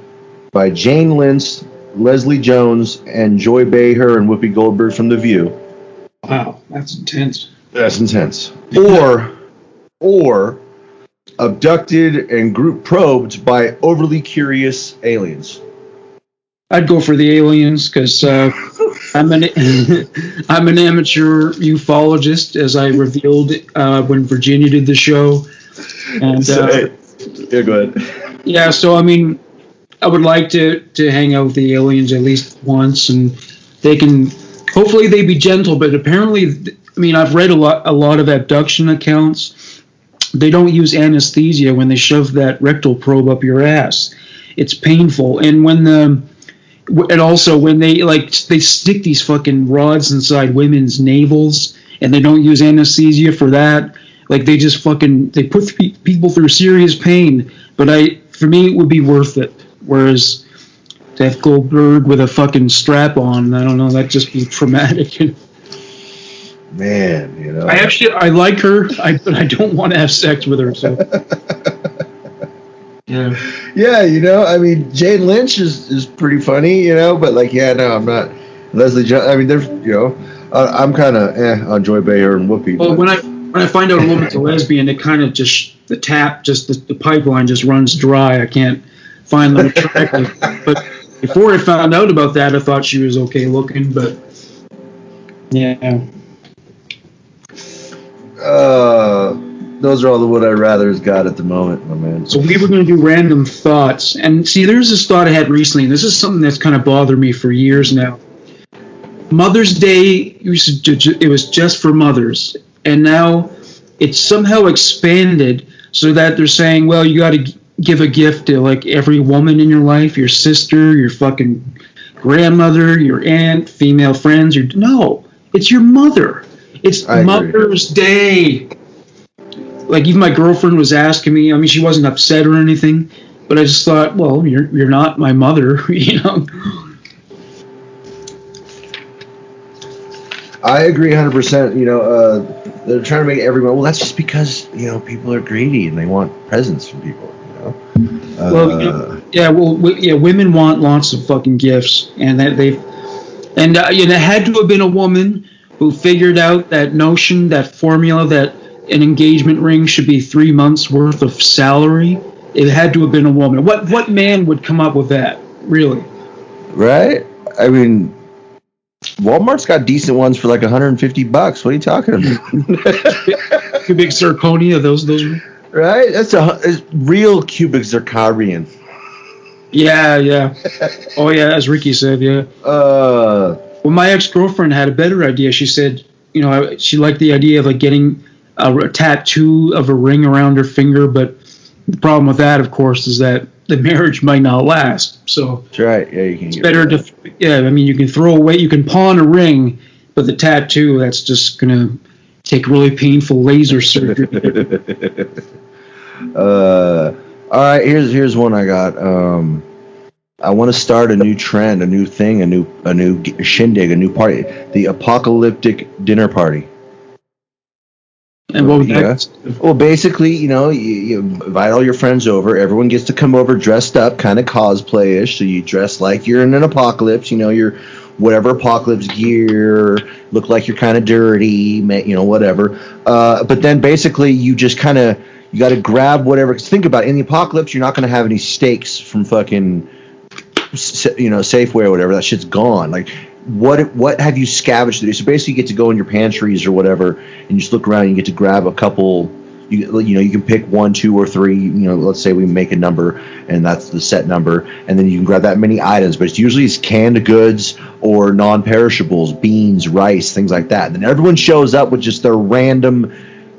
by Jane Lynch, Leslie Jones, and Joy Behar and Whoopi Goldberg from The View? Wow, that's intense. That's intense. Or abducted and group probed by overly curious aliens. I'd go for the aliens because I'm an amateur ufologist, as I revealed when Virginia did the show. And yeah, go ahead. Yeah, so I mean, I would like to hang out with the aliens at least once, and they can hopefully they be gentle. But apparently, I mean, I've read a lot of abduction accounts. They don't use anesthesia when they shove that rectal probe up your ass. It's painful, and when they stick these fucking rods inside women's navels, and they don't use anesthesia for that. Like they just they put people through serious pain. But for me, it would be worth it. Whereas to have Goldberg with a fucking strap on, I don't know, that'd just be traumatic. Man, you know. I like her, but I don't want to have sex with her. So. Yeah. Yeah, you know, I mean, Jane Lynch is pretty funny, you know, but like, yeah, no, I'm not. Leslie Jones, I mean, there's, you know, I'm kind of on Joy Behar and Whoopi. Well, when I find out a woman's a lesbian, it kind of the pipeline just runs dry. I can't find them attractive. But before I found out about that, I thought she was okay looking, but yeah. Those are all the would I rather's got at the moment, my man. So we were going to do random thoughts, and see, there's this thought I had recently. And this is something that's kind of bothered me for years now. Mother's Day, it was just for mothers, and now it's somehow expanded so that they're saying, well, you got to give a gift to like every woman in your life, your sister, your fucking grandmother, your aunt, female friends. No, it's your mother. It's Mother's Day. Like even my girlfriend was asking me. I mean, she wasn't upset or anything, but I just thought, well, you're not my mother, you know. I agree 100%. You know, they're trying to make everyone. Well, that's just because you know people are greedy and they want presents from people. You know. Women want lots of fucking gifts, and it had to have been a woman who figured out that notion, that formula, that an engagement ring should be 3 months worth of salary. It had to have been a woman. What man would come up with that? Really? Right? I mean, Walmart's got decent ones for like $150. What are you talking about? Too big zirconia, those. Right? It's real cubic zirconium. Yeah. Oh yeah, as Ricky said, yeah. Well, my ex-girlfriend had a better idea. She said, she liked the idea of like getting a tattoo of a ring around her finger, but the problem with that, of course, is that the marriage might not last. So that's right. Yeah, you can. It's better to, I mean, you can throw away, you can pawn a ring, but the tattoo, that's just gonna take really painful laser surgery. All right, here's one I got. I want to start a new trend, a new thing, a new shindig, a new party, the apocalyptic dinner party. And what would that? Well, basically, you invite all your friends over. Everyone gets to come over dressed up, kind of cosplay-ish. So you dress like you're in an apocalypse. Your whatever apocalypse gear. Look like you're kind of dirty. Whatever. But then basically, you just kind of you got to grab whatever. Cause think about it, in the apocalypse, you're not going to have any steaks from fucking Safeway or whatever. That shit's gone. Like, what have you scavenged today? So basically, you get to go in your pantries or whatever, and you just look around. And you get to grab a couple. You can pick 1, 2, or 3. Let's say we make a number, and that's the set number, and then you can grab that many items. But it's canned goods or non-perishables, beans, rice, things like that. And then everyone shows up with just their random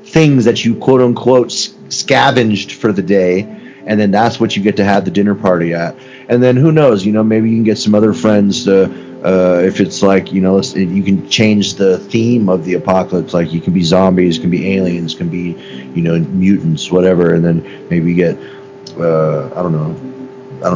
things that you quote unquote scavenged for the day, and then that's what you get to have the dinner party at. And then who knows? Maybe you can get some other friends to. If it's like, you can change the theme of the apocalypse. Like, you can be zombies, can be aliens, can be, mutants, whatever. And then maybe you get, I don't know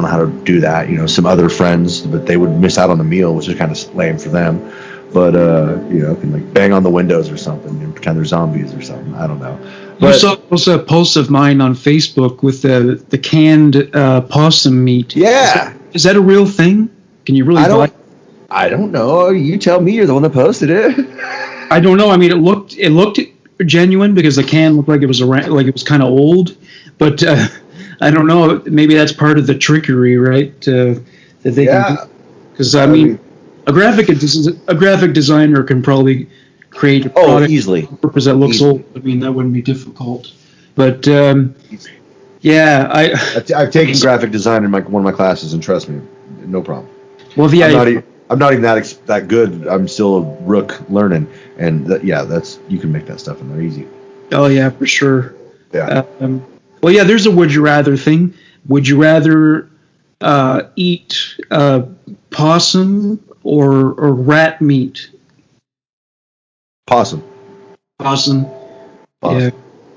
how to do that. Some other friends, but they would miss out on the meal, which is kind of lame for them. But, can like bang on the windows or something and pretend they're zombies or something. I don't know. But, you saw also a post of mine on Facebook with the canned possum meat. Yeah. Is that a real thing? Can you really buy? I don't know. You tell me. You're the one that posted it. I don't know. I mean, it looked genuine because the can looked like it was kind of old, but I don't know. Maybe that's part of the trickery, right? That they can do. Because I mean, a graphic designer can probably create a product easily purpose that looks old. I mean, that wouldn't be difficult. But yeah, I've taken graphic design in one of my classes, and trust me, no problem. Well, I'm not even that good. I'm still a rook learning, and you can make that stuff in there easy. Oh yeah, for sure. Yeah. Well, yeah. There's a would you rather thing. Would you rather eat possum or rat meat? Possum. Yeah.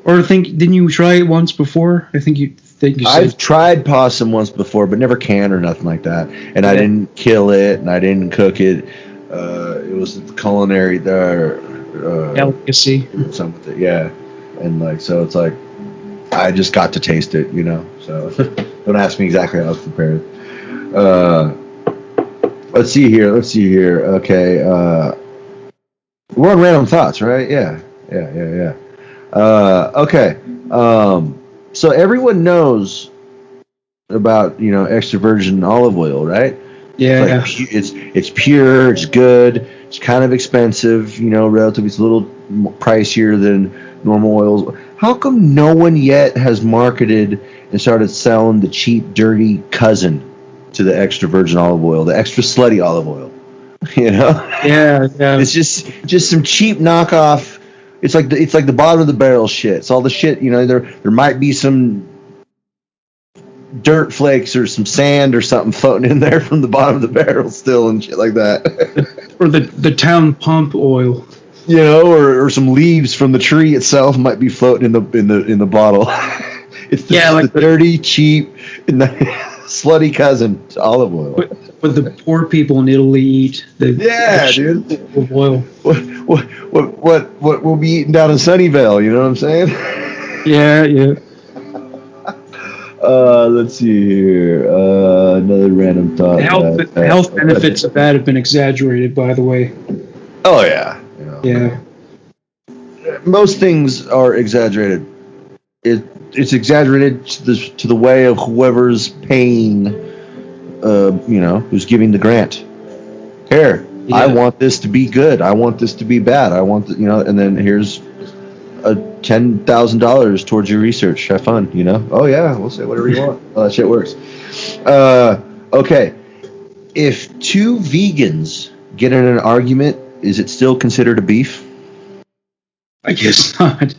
Or didn't you try it once before? I think you said. I've tried possum once before, but never canned or nothing like that. And I didn't kill it, and I didn't cook it. It was the culinary delicacy. Something with it, yeah. And so it's like I just got to taste it, So don't ask me exactly how I was prepared. Let's see here. Okay. We're on random thoughts, right? Yeah. Okay. So everyone knows about extra virgin olive oil, right? Yeah. It's pure. It's good. It's kind of expensive. Relatively, it's a little pricier than normal oils. How come no one yet has marketed and started selling the cheap, dirty cousin to the extra virgin olive oil, the extra slutty olive oil? Yeah. It's just some cheap knockoff. It's like the bottom of the barrel shit. It's all the shit. There might be some dirt flakes or some sand or something floating in there from the bottom of the barrel still and shit like that. Or the town pump oil. Or some leaves from the tree itself might be floating in the bottle. It's the dirty, cheap, slutty cousin to olive oil. But the poor people in Italy eat dude. Olive oil. What we'll be eating down in Sunnyvale? You know what I'm saying? Yeah. Let's see here. Another random thought. Health benefits of that have been exaggerated, by the way. Oh yeah. Yeah. Most things are exaggerated. It's exaggerated to the way of whoever's paying. Who's giving the grant? Here, I want this to be good. I want this to be bad. I want and then here's $10,000 towards your research. Have fun, you know. Oh yeah, we'll say whatever you want. Oh, that shit works. Okay. If two vegans get in an argument, is it still considered a beef? I guess not.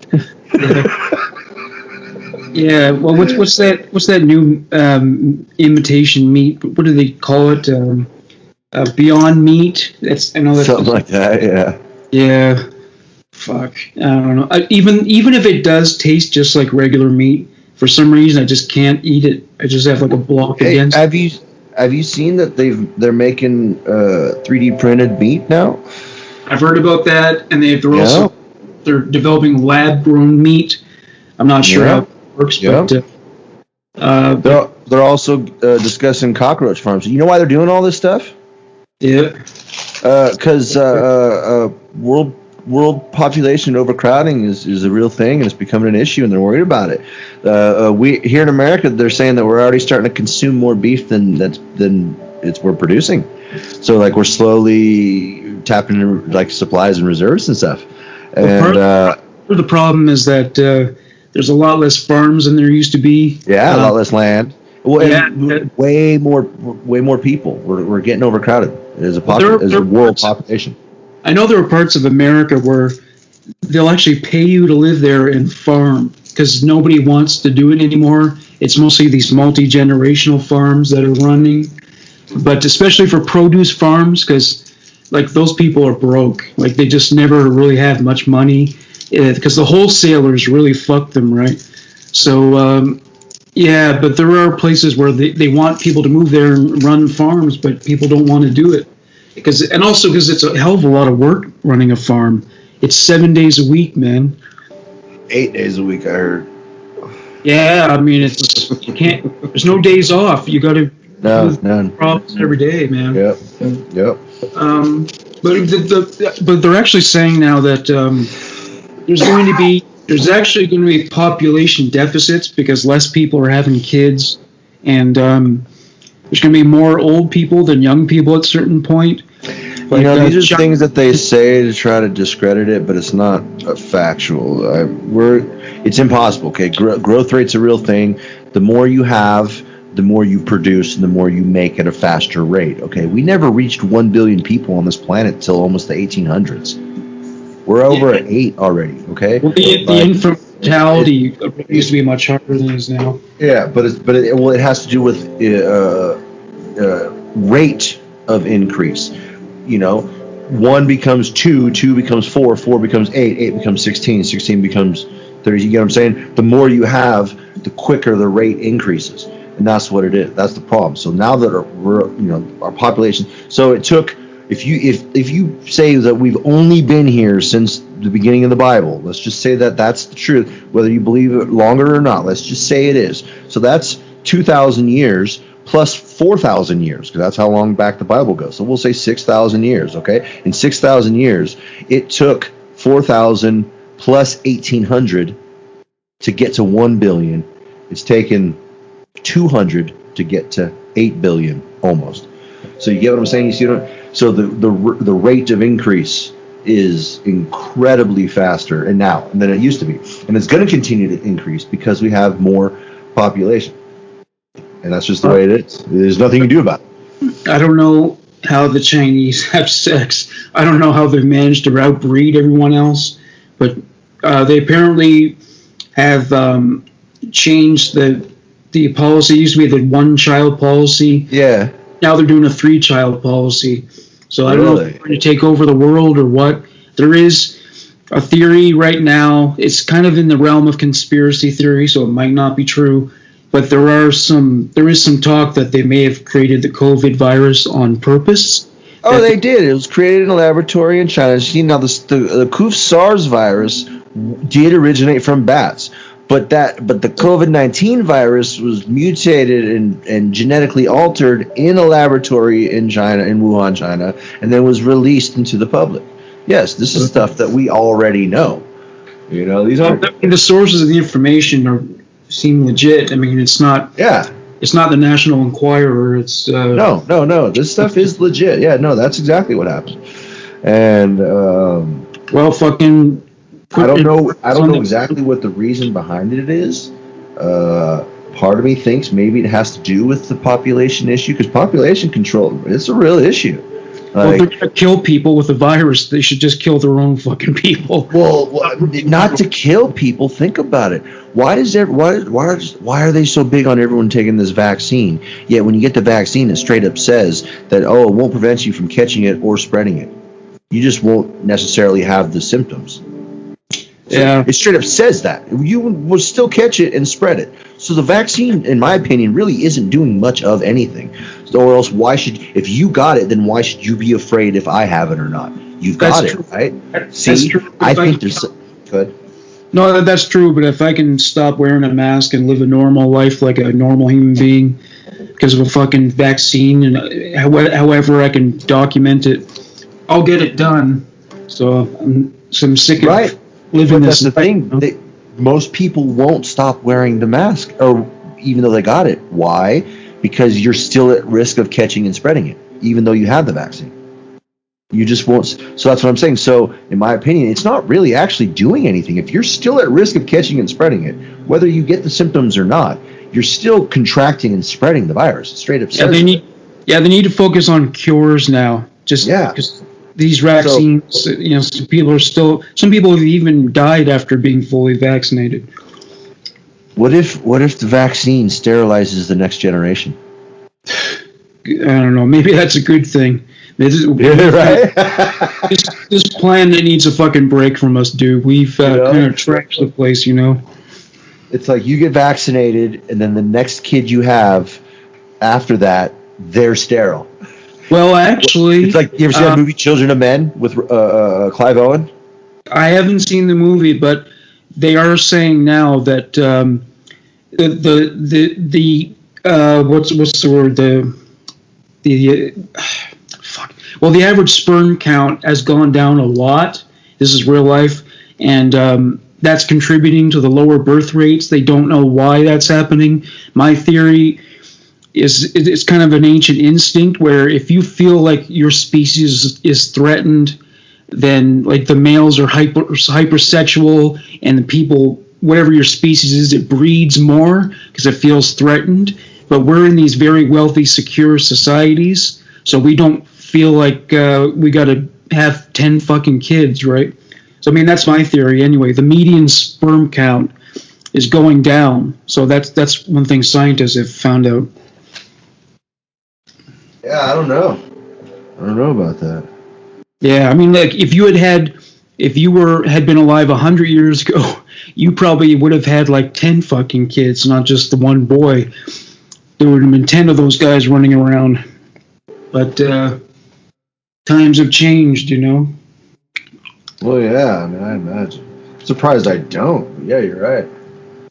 Yeah. Well, what's that new imitation meat? What do they call it? Beyond Meat. I know that's something like that. Yeah. Yeah. Fuck. I don't know. Even if it does taste just like regular meat, for some reason I just can't eat it. I just have like a block against. Have you seen that they're making 3D printed meat now? I've heard about that, and they're developing lab grown meat. I'm not sure how it works, but they're also discussing cockroach farms. You know why they're doing all this stuff? Yeah. Because world population overcrowding is a real thing, and it's becoming an issue, and they're worried about it. We here in America, they're saying that we're already starting to consume more beef than we're producing. So like we're slowly tapping into like supplies and reserves and stuff. And part of the problem is that there's a lot less farms than there used to be. Yeah, a lot less land. Well, and way more people. We're getting overcrowded as a world population. I know there are parts of America where they'll actually pay you to live there and farm because nobody wants to do it anymore. It's mostly these multi-generational farms that are running, but especially for produce farms, because like those people are broke. Like they just never really have much money because the wholesalers really fuck them, right? So yeah, but there are places where they want people to move there and run farms, but people don't want to do it. Because it's a hell of a lot of work running a farm. It's 7 days a week, man. 8 days a week, I heard. Yeah, I mean, you can't. There's no days off. You got to none problems every day, man. Yep. But they're actually saying now that there's actually going to be population deficits because less people are having kids, and there's going to be more old people than young people at a certain point. These are things that they say to try to discredit it, but it's not factual. It's impossible. Okay, growth rate's a real thing. The more you have, the more you produce, and the more you make at a faster rate. Okay, we never reached 1 billion people on this planet until almost the 1800s. We're over at 8 already. Okay, well, the infant mortality used to be much higher than it is now. Yeah, but it has to do with rate of increase. 1 becomes 2, 2 becomes 4, 4 becomes 8, 8 becomes 16, 16 becomes 30. You get what I'm saying? The more you have, the quicker the rate increases, and that's what it is. That's the problem. So now that our population. So it took. If you say that we've only been here since the beginning of the Bible, let's just say that that's the truth, whether you believe it longer or not. Let's just say it is. So that's 2,000 years. Plus 4,000 years, because that's how long back the Bible goes. So we'll say 6,000 years, okay? In 6,000 years, it took 4,000 plus 1,800 to get to 1 billion. It's taken 200 to get to 8 billion, almost. So you get what I'm saying? You see what so the rate of increase is incredibly faster than it used to be. And it's going to continue to increase because we have more population. And that's just the way it is. There's nothing you can do about it. I don't know how the Chinese have sex. I don't know how they've managed to outbreed everyone else. But they apparently have changed the policy. It used to be the one-child policy. Yeah. Now they're doing a 3-child policy. So I don't know if they're going to take over the world or what. There is a theory right now. It's kind of in the realm of conspiracy theory, so it might not be true. But there is some talk that they may have created the COVID virus on purpose. Oh, they did. It was created in a laboratory in China. Now, the CoV SARS virus did originate from bats, but the COVID-19 virus was mutated and genetically altered in a laboratory in China, in Wuhan, China, and then was released into the public. Yes, this is stuff that we already know. These are the sources of the information seem legit. I mean, it's not. Yeah. It's not the National Enquirer. It's no. This stuff is legit. Yeah, no, that's exactly what happened. And fucking I don't know. I don't know exactly what the reason behind it is. Part of me thinks maybe it has to do with the population issue, because population control, it's a real issue. Well, if they're going to kill people with a virus, they should just kill their own fucking people. Well, not to kill people. Think about it. Why are they so big on everyone taking this vaccine? Yet when you get the vaccine, it straight up says that, oh, it won't prevent you from catching it or spreading it. You just won't necessarily have the symptoms. So yeah, it straight up says that you will still catch it and spread it. So the vaccine, in my opinion, really isn't doing much of anything. Or else, if you got it, then why should you be afraid if I have it or not? You've got it, right? See, I think there's good. No, that's true. But if I can stop wearing a mask and live a normal life like a normal human being because of a fucking vaccine, and however I can document it, I'll get it done. So I'm sick of living this. That's the thing. Most people won't stop wearing the mask, or even though they got it. Why? Because you're still at risk of catching and spreading it, even though you have the vaccine. You just won't. So that's what I'm saying. So, in my opinion, it's not really actually doing anything. If you're still at risk of catching and spreading it, whether you get the symptoms or not, you're still contracting and spreading the virus. Straight up. Yeah, they need to focus on cures now. Because these vaccines, some people have even died after being fully vaccinated. What if the vaccine sterilizes the next generation? I don't know. Maybe that's a good thing. Right? This planet needs a fucking break from us, dude. We've kind of trashed the place, It's like you get vaccinated, and then the next kid you have after that, they're sterile. Well, actually, it's like, you ever see that movie Children of Men with Clive Owen? I haven't seen the movie, but they are saying now that what's the word, the average sperm count has gone down a lot. This is real life, and that's contributing to the lower birth rates. They don't know why that's happening. My theory is it's kind of an ancient instinct where if you feel like your species is threatened, then like the males are hypersexual, and the people, whatever your species is, it breeds more because it feels threatened. But we're in these very wealthy, secure societies, so we don't feel like we got to have 10 fucking kids, right? So I mean, that's my theory anyway. The median sperm count is going down, so that's one thing scientists have found out. Yeah, I don't know about that. Yeah, I mean, like if you had been alive 100 years ago, you probably would have had like 10 fucking kids, not just the one boy. There would have been 10 of those guys running around. But times have changed, Well, yeah, I mean, I imagine. Surprised I don't. Yeah, you're right.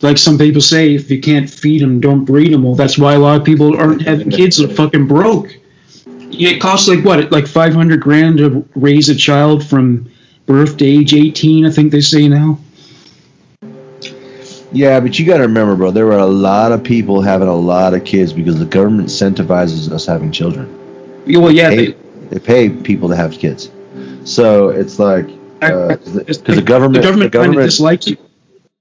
Like some people say, if you can't feed them, don't breed them. Well, that's why a lot of people aren't having kids. They're fucking broke. It costs like $500,000 to raise a child from birth to age 18, I think they say now. Yeah, but you got to remember, bro, there were a lot of people having a lot of kids because the government incentivizes us having children. Well, yeah. They pay people to have kids. So it's like, because the government kind of dislikes you.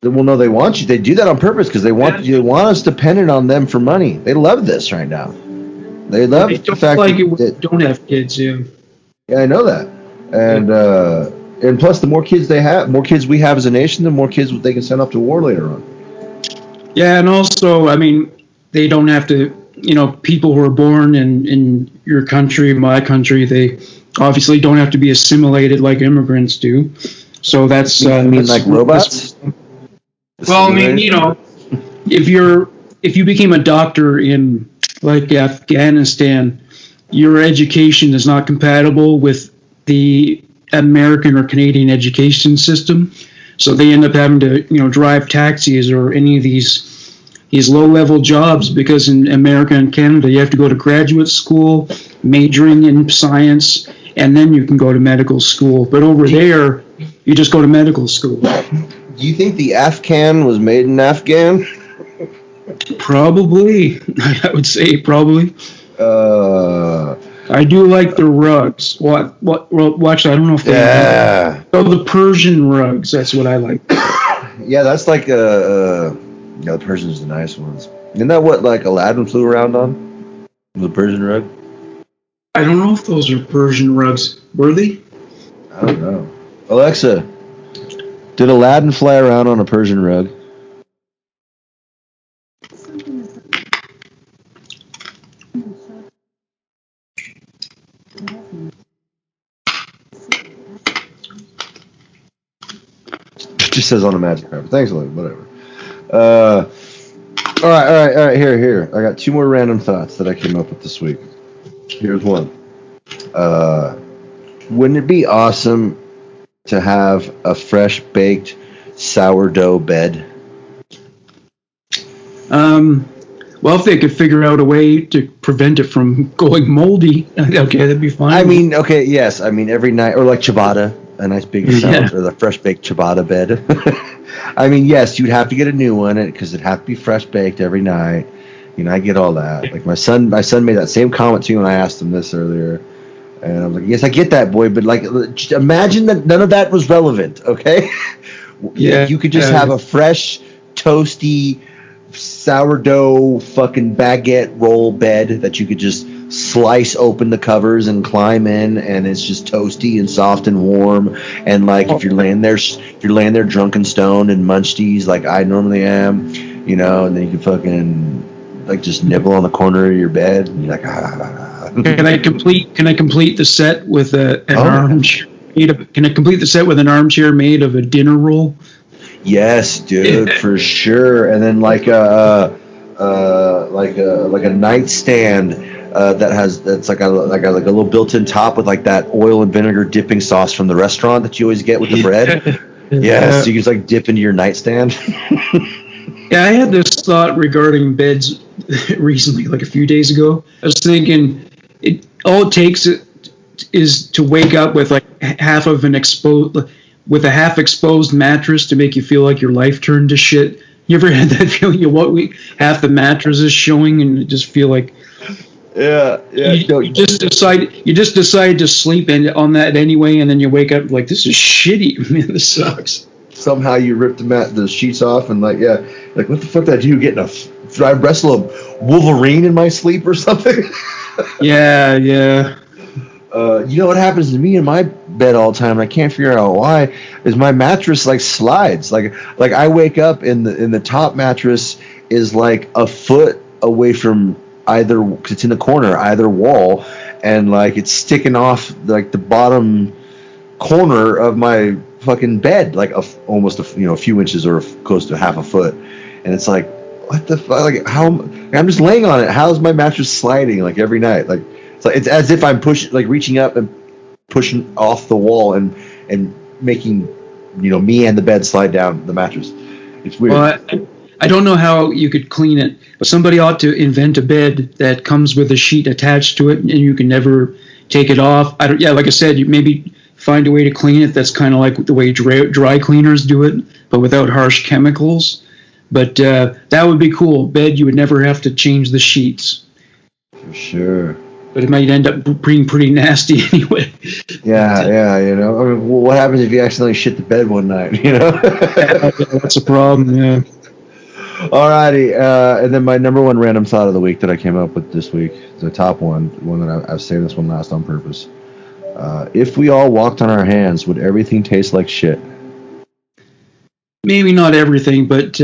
Well, no, they want you. They do that on purpose because they want us dependent on them for money. They love this right now. They love the fact that don't have kids. Yeah. Yeah, I know that, and plus, the more kids we have as a nation, the more kids they can send off to war later on. Yeah, and also, I mean, they don't have to. People who are born in your country, my country, they obviously don't have to be assimilated like immigrants do. So that's like robots. Well, I mean, if you became a doctor in like Afghanistan, your education is not compatible with the American or Canadian education system, so they end up having to drive taxis or any of these low-level jobs, because in America and Canada you have to go to graduate school, majoring in science, and then you can go to medical school. But over there, you just go to medical school. Do you think the Afghan was made in Afghan? Probably. I would say probably. I do like the rugs. Well, actually, I don't know if they. Yeah. Oh, the Persian rugs. That's what I like. Yeah, that's like the Persian's the nice ones. Isn't that what like Aladdin flew around on? The Persian rug? I don't know if those are Persian rugs. Were they? I don't know. Alexa, did Aladdin fly around on a Persian rug? Just says on a magic carpet. Thanks, Alexa. Whatever. All right. Here. I got two more random thoughts that I came up with this week. Here's one. Wouldn't it be awesome to have a fresh baked sourdough bed? Well, if they could figure out a way to prevent it from going moldy, okay, that'd be fine. I mean, okay, yes. I mean, every night, or like ciabatta, a nice big salad, or the fresh baked ciabatta bed. I mean, yes, you'd have to get a new one because it'd have to be fresh baked every night. You know, I get all that. Like my son made that same comment to you when I asked him this earlier, and I was like, yes, I get that, boy, but like, imagine that none of that was relevant. Okay, Yeah, you could just have a fresh, toasty, sourdough fucking baguette roll bed that you could just slice open the covers and climb in, and it's just toasty and soft and warm. And like if you're laying there drunk and stoned and munchies like I normally am, you know, and then you can fucking like just nibble on the corner of your bed and you're like Can I complete the set with an armchair made of? Can I complete the set with an armchair made of a dinner roll? Yes, dude, for sure. And then like a nightstand that's like a little built-in top with like that oil and vinegar dipping sauce from the restaurant that you always get with the bread. Yes, so you can just like dip into your nightstand. Yeah, I had this thought regarding beds recently, like a few days ago. I was thinking, all it takes is to wake up with like half exposed mattress to make you feel like your life turned to shit. You ever had that feeling? Half the mattress is showing, and you just feel like you just decide to sleep on that anyway, and then you wake up like, this is shitty. Man, this sucks. Somehow you rip the sheets off and like what the fuck did I do? Did I wrestle a Wolverine in my sleep or something? Yeah. You know what happens to me in my bed all the time, and I can't figure out why, is my mattress like slides. Like I wake up in the top mattress is like a foot away from either, cause it's in the corner, either wall, and like it's sticking off like the bottom corner of my fucking bed, like almost a few inches or close to half a foot, and it's like, what the fuck? Like how I'm just laying on it. How's my mattress sliding like every night? Like it's as if I'm reaching up and pushing off the wall and making me and the bed slide down the mattress. It's weird. Well, I don't know how you could clean it, but somebody ought to invent a bed that comes with a sheet attached to it, and you can never take it off. Like I said, you maybe find a way to clean it that's kind of like the way dry cleaners do it, but without harsh chemicals. But that would be cool. Bed, you would never have to change the sheets. For sure. But it might end up being pretty nasty anyway. Yeah. I mean, what happens if you accidentally shit the bed one night? That's a problem. Yeah. Alrighty, and then my number one random thought of the week that I came up with this week, the top one that I've saved this one last on purpose. If we all walked on our hands, would everything taste like shit? Maybe not everything, but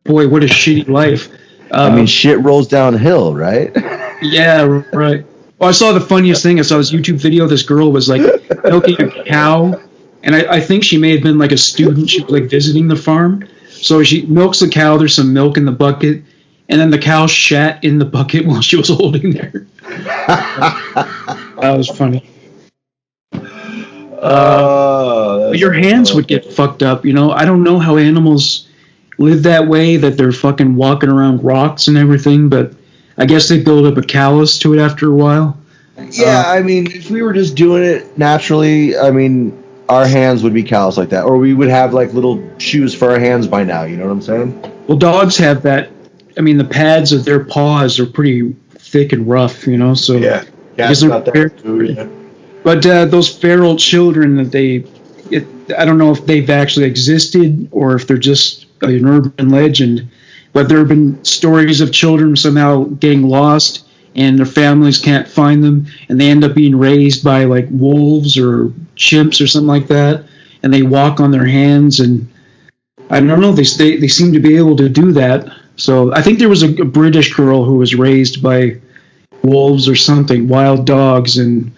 boy, what a shitty life. I mean, shit rolls downhill, right? Yeah, right. Well, I saw the funniest thing. I saw this YouTube video. This girl was like milking a cow, and I think she may have been like a student. She was like visiting the farm. So she milks the cow. There's some milk in the bucket, and then the cow shat in the bucket while she was holding there. That was funny. Your hands would get fucked up. I don't know how animals live that way, that they're fucking walking around rocks and everything, but I guess they build up a callus to it after a while. Yeah, I mean, if we were just doing it naturally, I mean, our hands would be calloused like that, or we would have like little shoes for our hands by now. You know what I'm saying? Well, dogs have that. I mean, the pads of their paws are pretty thick and rough. So yeah, Cats got that too, yeah. But those feral children that I don't know if they've actually existed or if they're just an urban legend. But there have been stories of children somehow getting lost and their families can't find them, and they end up being raised by like wolves or chimps or something like that, and they walk on their hands, and I don't know, they seem to be able to do that. So I think there was a British girl who was raised by wolves or something, wild dogs, and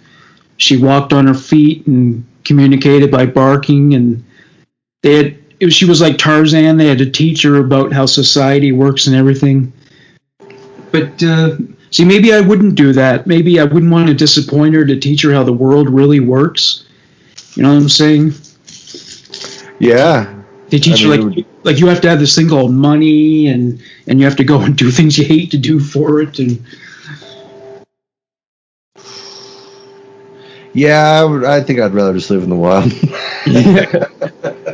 she walked on her feet and communicated by barking, and she was like Tarzan. They had to teach her about how society works and everything. But see, maybe I wouldn't do that. Maybe I wouldn't want to disappoint her to teach her how the world really works. You know what I'm saying? Yeah. They teach her like you have to have this thing called money, and you have to go and do things you hate to do for it. And yeah, I think I'd rather just live in the wild.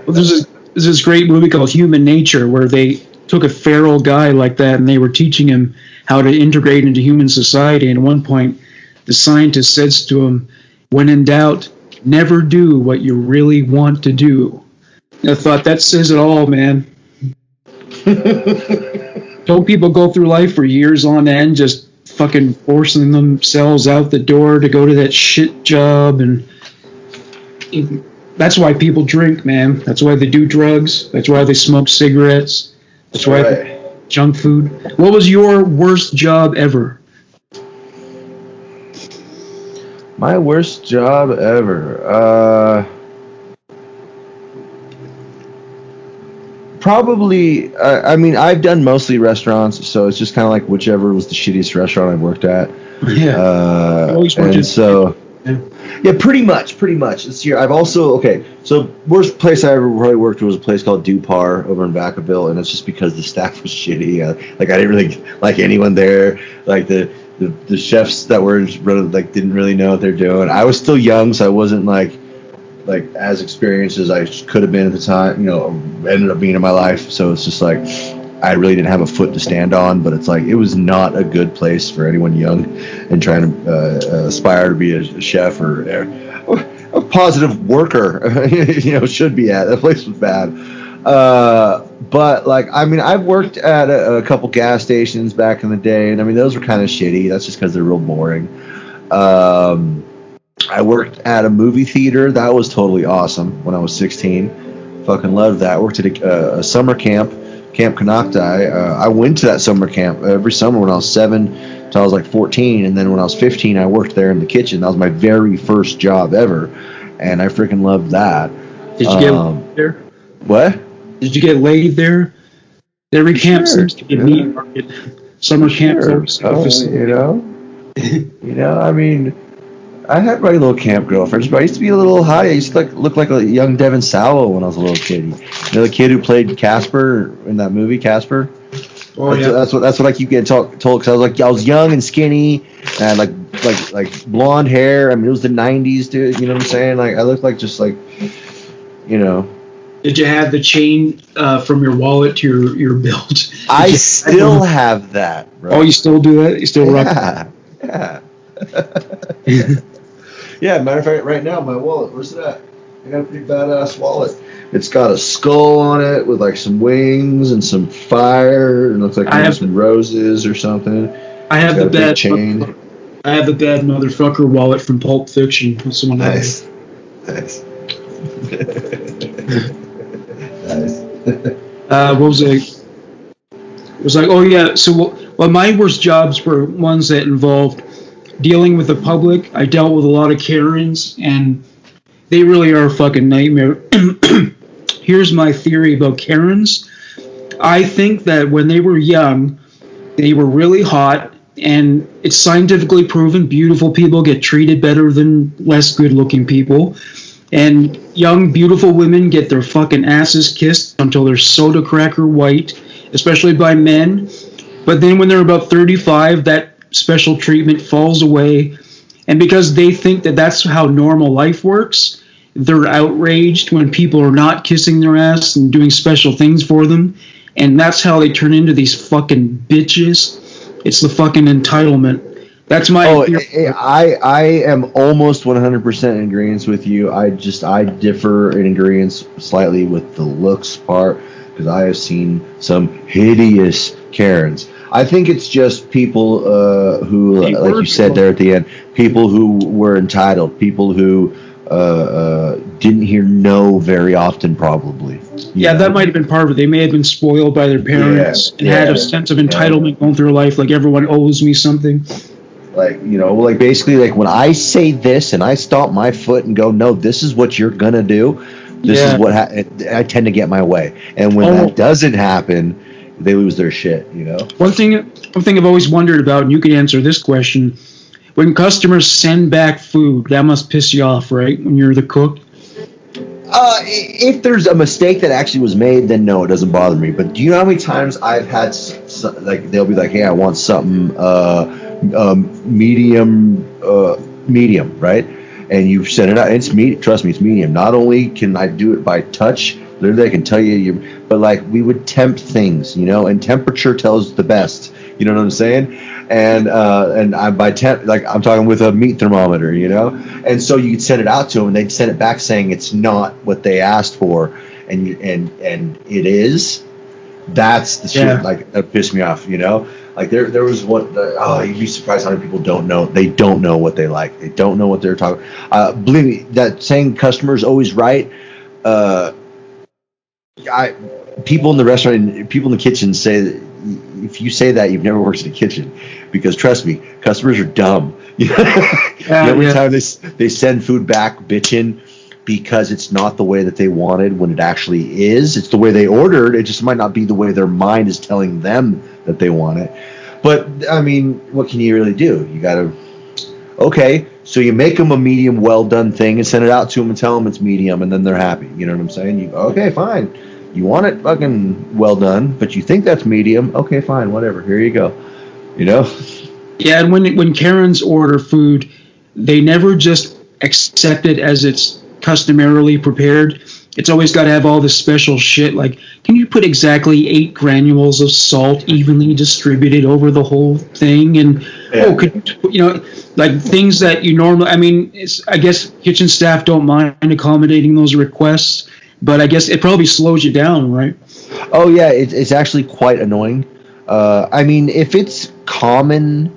Well, there's this great movie called Human Nature where they took a feral guy like that and they were teaching him how to integrate into human society. And at one point, the scientist says to him, "When in doubt, never do what you really want to do." And I thought, that says it all, man. Don't people go through life for years on end just fucking forcing themselves out the door to go to that shit job? And that's why people drink, man. That's why they do drugs. That's why they smoke cigarettes. That's why they junk food. What was your worst job ever? My worst job ever. Probably, I mean, I've done mostly restaurants, so it's just kind of like whichever was the shittiest restaurant I've worked at. Yeah. And so, yeah, pretty much. This year, I've also, so worst place I ever really worked was a place called Dupar over in Vacaville, and it's just because the staff was shitty. Like, I didn't really like anyone there. Like, the chefs that were like didn't really know what they're doing. I was still young, so I wasn't like as experienced as I could have been at the time, ended up being in my life. So it's just like, I really didn't have a foot to stand on, but it's like, it was not a good place for anyone young and trying to aspire to be a chef or a positive worker, should be at. That place was bad. But like, I mean, I've worked at a couple gas stations back in the day, and I mean, those were kind of shitty. That's just because they're real boring. I worked at a movie theater. That was totally awesome when I was 16. Fucking loved that. Worked at a summer camp, Camp Konocti. I went to that summer camp every summer when I was 7 until I was like 14. And then when I was 15, I worked there in the kitchen. That was my very first job ever. And I freaking loved that. Did you get laid there? What? Did you get laid there? Every camp seems to be a meat market. Summer camp. I mean, I had my little camp girlfriends, but I used to be a little high. I used to look like a young Devin Sawa when I was a little kid. The kid who played Casper in that movie, Casper. Oh, yeah. That's what I keep getting told, because I was young and skinny and like blonde hair. I mean, it was the 90s, dude. You know what I'm saying? Like, I looked like just like, Did you have the chain from your wallet to your belt? I still have that, bro. Oh, you still do that? You still rock? Yeah. Yeah, matter of fact, right now, my wallet, where's it at? I got a pretty badass wallet. It's got a skull on it with like some wings and some fire. It looks like some roses or something. I have the bad chain. I have the bad motherfucker wallet from Pulp Fiction. Someone nice. Nice. What was it? It was like, oh yeah. So, well, my worst jobs were ones that involved dealing with the public. I dealt with a lot of Karens, and they really are a fucking nightmare. Here's my theory about Karens. I think that when they were young, they were really hot, and it's scientifically proven beautiful people get treated better than less good-looking people. And young, beautiful women get their fucking asses kissed until they're soda cracker white, especially by men. But then when they're about 35, that special treatment falls away, and because they think that that's how normal life works, they're outraged when people are not kissing their ass and doing special things for them, and that's how they turn into these fucking bitches. It's the fucking entitlement. That's my Oh, theory. I am almost 100% in agreement with you. I differ in ingredients slightly with the looks part because I have seen some hideous Karens. I think it's just people who, They like were you said there at the end, people who were entitled, people who didn't hear no very often, probably. Yeah, that might have been part of it. They may have been spoiled by their parents and had a sense of entitlement going through life, like everyone owes me something. Like, like basically, like when I say this and I stomp my foot and go, no, this is what you're gonna do. This is what I tend to get my way, and when that doesn't happen, they lose their shit. One thing I've always wondered about, and you can answer this question: when customers send back food, that must piss you off, right? When you're the cook. If there's a mistake that actually was made, then no, it doesn't bother me. But do you know how many times I've had like they'll be like, hey, I want something medium, right? And you send it out. It's medium. Trust me, it's medium. Not only can I do it by touch, literally I can tell you, but like we would temp things, and temperature tells the best. You know what I'm saying? And I by temp, like I'm talking with a meat thermometer, and so you could send it out to them, and they'd send it back saying it's not what they asked for, and it is. That's the shit like that pissed me off, Like there was one. You'd be surprised how many people don't know. They don't know what they like. They don't know what they're talking. Believe me, that saying "customer is always right." People in the restaurant, people in the kitchen say that if you say that, you've never worked in a kitchen, because trust me, customers are dumb. Every time they send food back bitching because it's not the way that they wanted when it actually is. It's the way they ordered. It just might not be the way their mind is telling them that they want it. But I mean, what can you really do? You gotta. Okay, so you make them a medium well done thing and send it out to them and tell them it's medium, and then they're happy. You know what I'm saying? Okay, fine. You want it fucking well done, but you think that's medium. Okay, fine, whatever. Here you go. Yeah, and when Karens order food, they never just accept it as it's customarily prepared. It's always got to have all this special shit. Like, can you put exactly 8 granules of salt evenly distributed over the whole thing? And could like things that you normally. I mean, I guess kitchen staff don't mind accommodating those requests, but I guess it probably slows you down, right? Oh yeah, it's actually quite annoying. I mean, if it's common,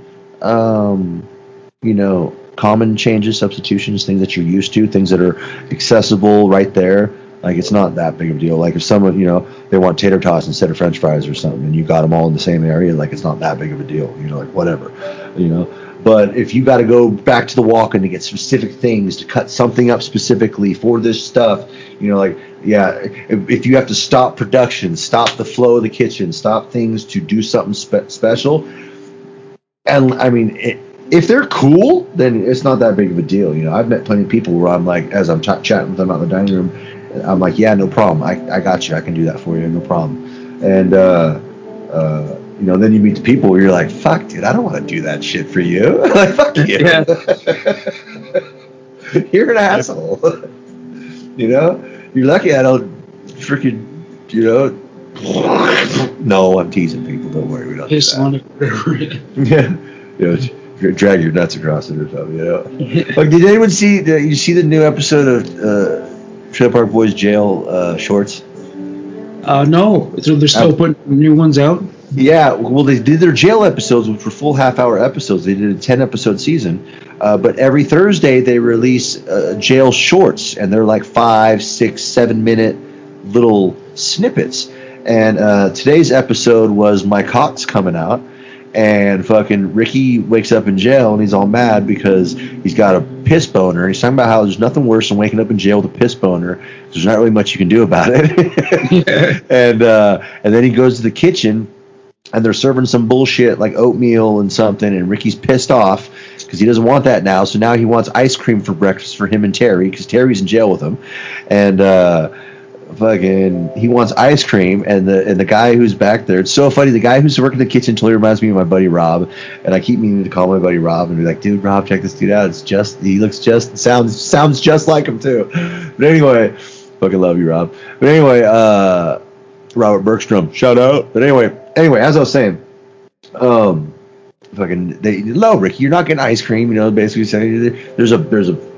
common changes, substitutions, things that you're used to, things that are accessible right there, like it's not that big of a deal. Like if someone, they want tater tots instead of French fries or something, and you got them all in the same area, like it's not that big of a deal. Like whatever, But if you got to go back to the walk-in to get specific things to cut something up specifically for this stuff, if you have to stop production, stop the flow of the kitchen, stop things to do something special, and I mean, if they're cool, then it's not that big of a deal. I've met plenty of people where I'm like, as I'm chatting with them out in the dining room, I'm like, yeah, no problem. I got you. I can do that for you. No problem. And, then you meet the people where you're like, fuck, dude, I don't want to do that shit for you. Like, fuck you. Yeah. You're an asshole. You're lucky I don't freaking, No, I'm teasing people. Don't worry. We don't do that. Yeah. Drag your nuts across it or something, Like, did anyone see the new episode of Trailer Park Boys Jail shorts? No. They're still putting new ones out? Yeah, well, they did their jail episodes, which were full half-hour episodes. They did a 10-episode season. But every Thursday, they release jail shorts, and they're like 5, 6, 7-minute little snippets. And today's episode was Mike Hawk's coming out, and fucking Ricky wakes up in jail, and he's all mad because he's got a piss boner. He's talking about how there's nothing worse than waking up in jail with a piss boner. There's not really much you can do about it. And then he goes to the kitchen, and they're serving some bullshit like oatmeal and something, and Ricky's pissed off because he doesn't want that now. So now he wants ice cream for breakfast for him and Terry, because Terry's in jail with him, and fucking he wants ice cream, and the guy who's back there, it's so funny. The guy who's working the kitchen totally reminds me of my buddy Rob, and I keep meaning to call my buddy Rob and be like, dude, Rob, check this dude out. He looks sounds just like him too. But anyway, fucking love you, Rob. But anyway, Robert Bergstrom, shout out. But anyway, as I was saying, no, Ricky, you're not getting ice cream. You know, basically saying there's a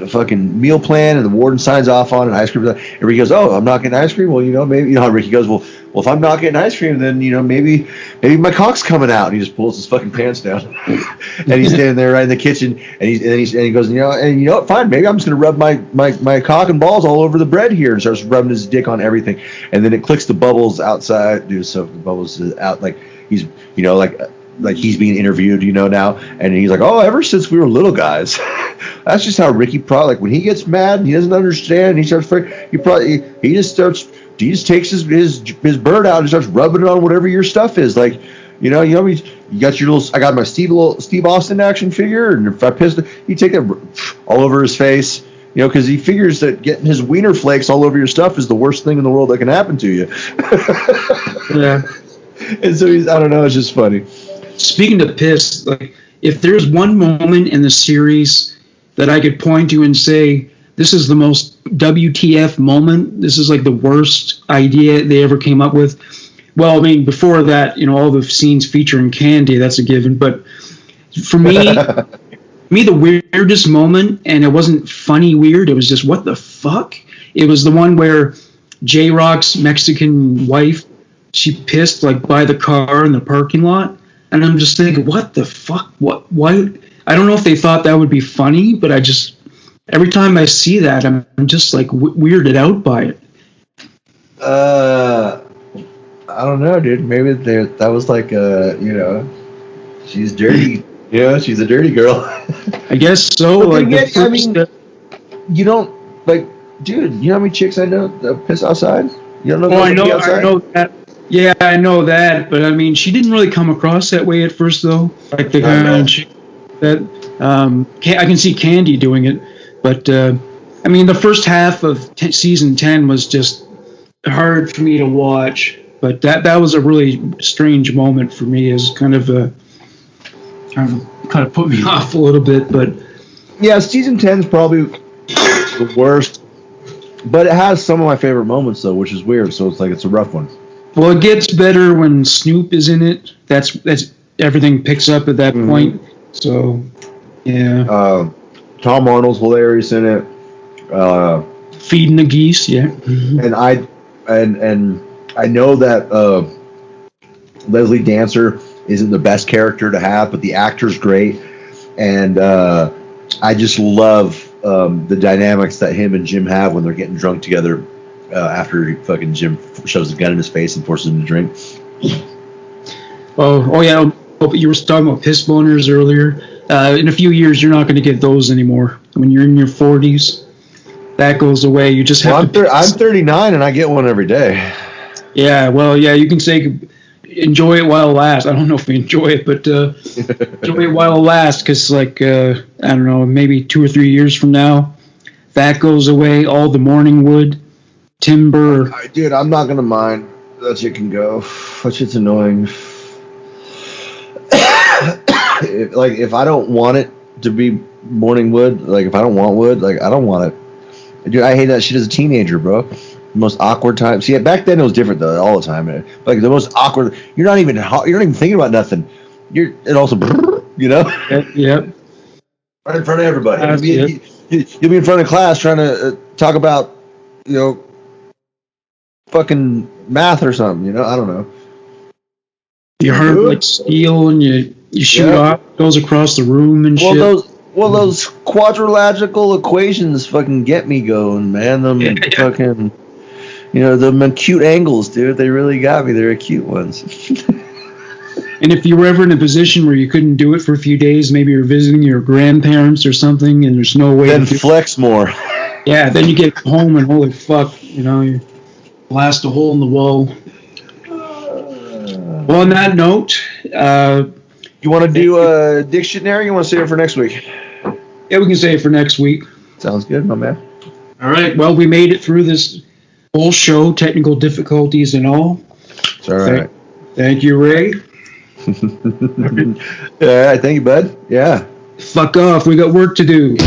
fucking meal plan, and the warden signs off on an ice cream. And Ricky goes, "Oh, I'm not getting ice cream. Well, maybe how Ricky goes, well, if I'm not getting ice cream, then maybe my cock's coming out." And he just pulls his fucking pants down, and he's standing there right in the kitchen, and he goes, and what, fine, maybe I'm just gonna rub my cock and balls all over the bread here, and starts rubbing his dick on everything, and then it clicks the bubbles outside, dude. So the bubbles is out, like he's like he's being interviewed, now, and he's like, "Oh, ever since we were little guys." That's just how Ricky probably, like, when he gets mad and he doesn't understand, he starts he just takes his bird out and starts rubbing it on whatever your stuff is. Like, you got your little, I got my Steve Austin action figure, and if I pissed it, you take that all over his face, because he figures that getting his wiener flakes all over your stuff is the worst thing in the world that can happen to you. Yeah. And so I don't know, it's just funny. Speaking of piss, like, if there's one moment in the series that I could point to and say, this is the most WTF moment, this is like the worst idea they ever came up with. Well, I mean, before that, all the scenes featuring Candy, that's a given. But for me, the weirdest moment, and it wasn't funny weird, it was just, what the fuck? It was the one where J-Rock's Mexican wife, she pissed, like, by the car in the parking lot. And I'm just thinking, what the fuck? Why? I don't know if they thought that would be funny, but every time I see that, I'm just like weirded out by it. I don't know, dude. Maybe that was like, she's dirty. She's a dirty girl. I guess so. Like, you don't, like, dude, you know how many chicks I know that piss outside? You don't know? Oh, I know that. Yeah, I know that, but I mean, she didn't really come across that way at first, though. Like the kind of chick that I can see Candy doing it, but I mean, the first half of season 10 was just hard for me to watch. But that was a really strange moment for me. Is kind of put me off a little bit. But yeah, season 10 is probably the worst, but it has some of my favorite moments though, which is weird. So it's a rough one. Well, it gets better when Snoop is in it. That's everything picks up at that point. So, yeah. Tom Arnold's hilarious in it. Feeding the geese, yeah. And I know that Leslie Dancer isn't the best character to have, but the actor's great, and I just love the dynamics that him and Jim have when they're getting drunk together. After fucking Jim shoves a gun in his face and forces him to drink. Oh yeah. You were talking about piss boners earlier. In a few years, you're not going to get those anymore. When you're in your 40s, that goes away. You just have to. I'm 39 and I get one every day. Yeah. Well, yeah. You can say enjoy it while it lasts. I don't know if we enjoy it, but enjoy it while it lasts, because like I don't know, maybe 2 or 3 years from now, that goes away. All the morning wood. Timber. Dude, I'm not gonna mind. That shit can go. That shit's annoying. If I don't want it to be morning wood, like if I don't want wood, like I don't want it. Dude, I hate that shit as a teenager, bro. The most awkward time. See, back then it was different though, all the time. Like the most awkward. You're not even thinking about nothing. It also, Yep. Right in front of everybody. You'll be in front of class trying to talk about, fucking math or something, I don't know. Your heart like steel, and you shoot off, goes across the room and shit. Those quadrilateral equations fucking get me going, man. Fucking, them acute angles, dude. They really got me. They're acute ones. And if you were ever in a position where you couldn't do it for a few days, maybe you're visiting your grandparents or something, and there's no way. Then flex more. Yeah, then you get home and holy fuck, you blast a hole in the wall. Well, on that note, you want to do a dictionary? You want to save it for next week? Yeah, we can save it for next week. Sounds good, my man. All right. Well, we made it through this whole show, technical difficulties and all. It's all right. Thank you, Ray. All right. Thank you, bud. Yeah. Fuck off. We got work to do.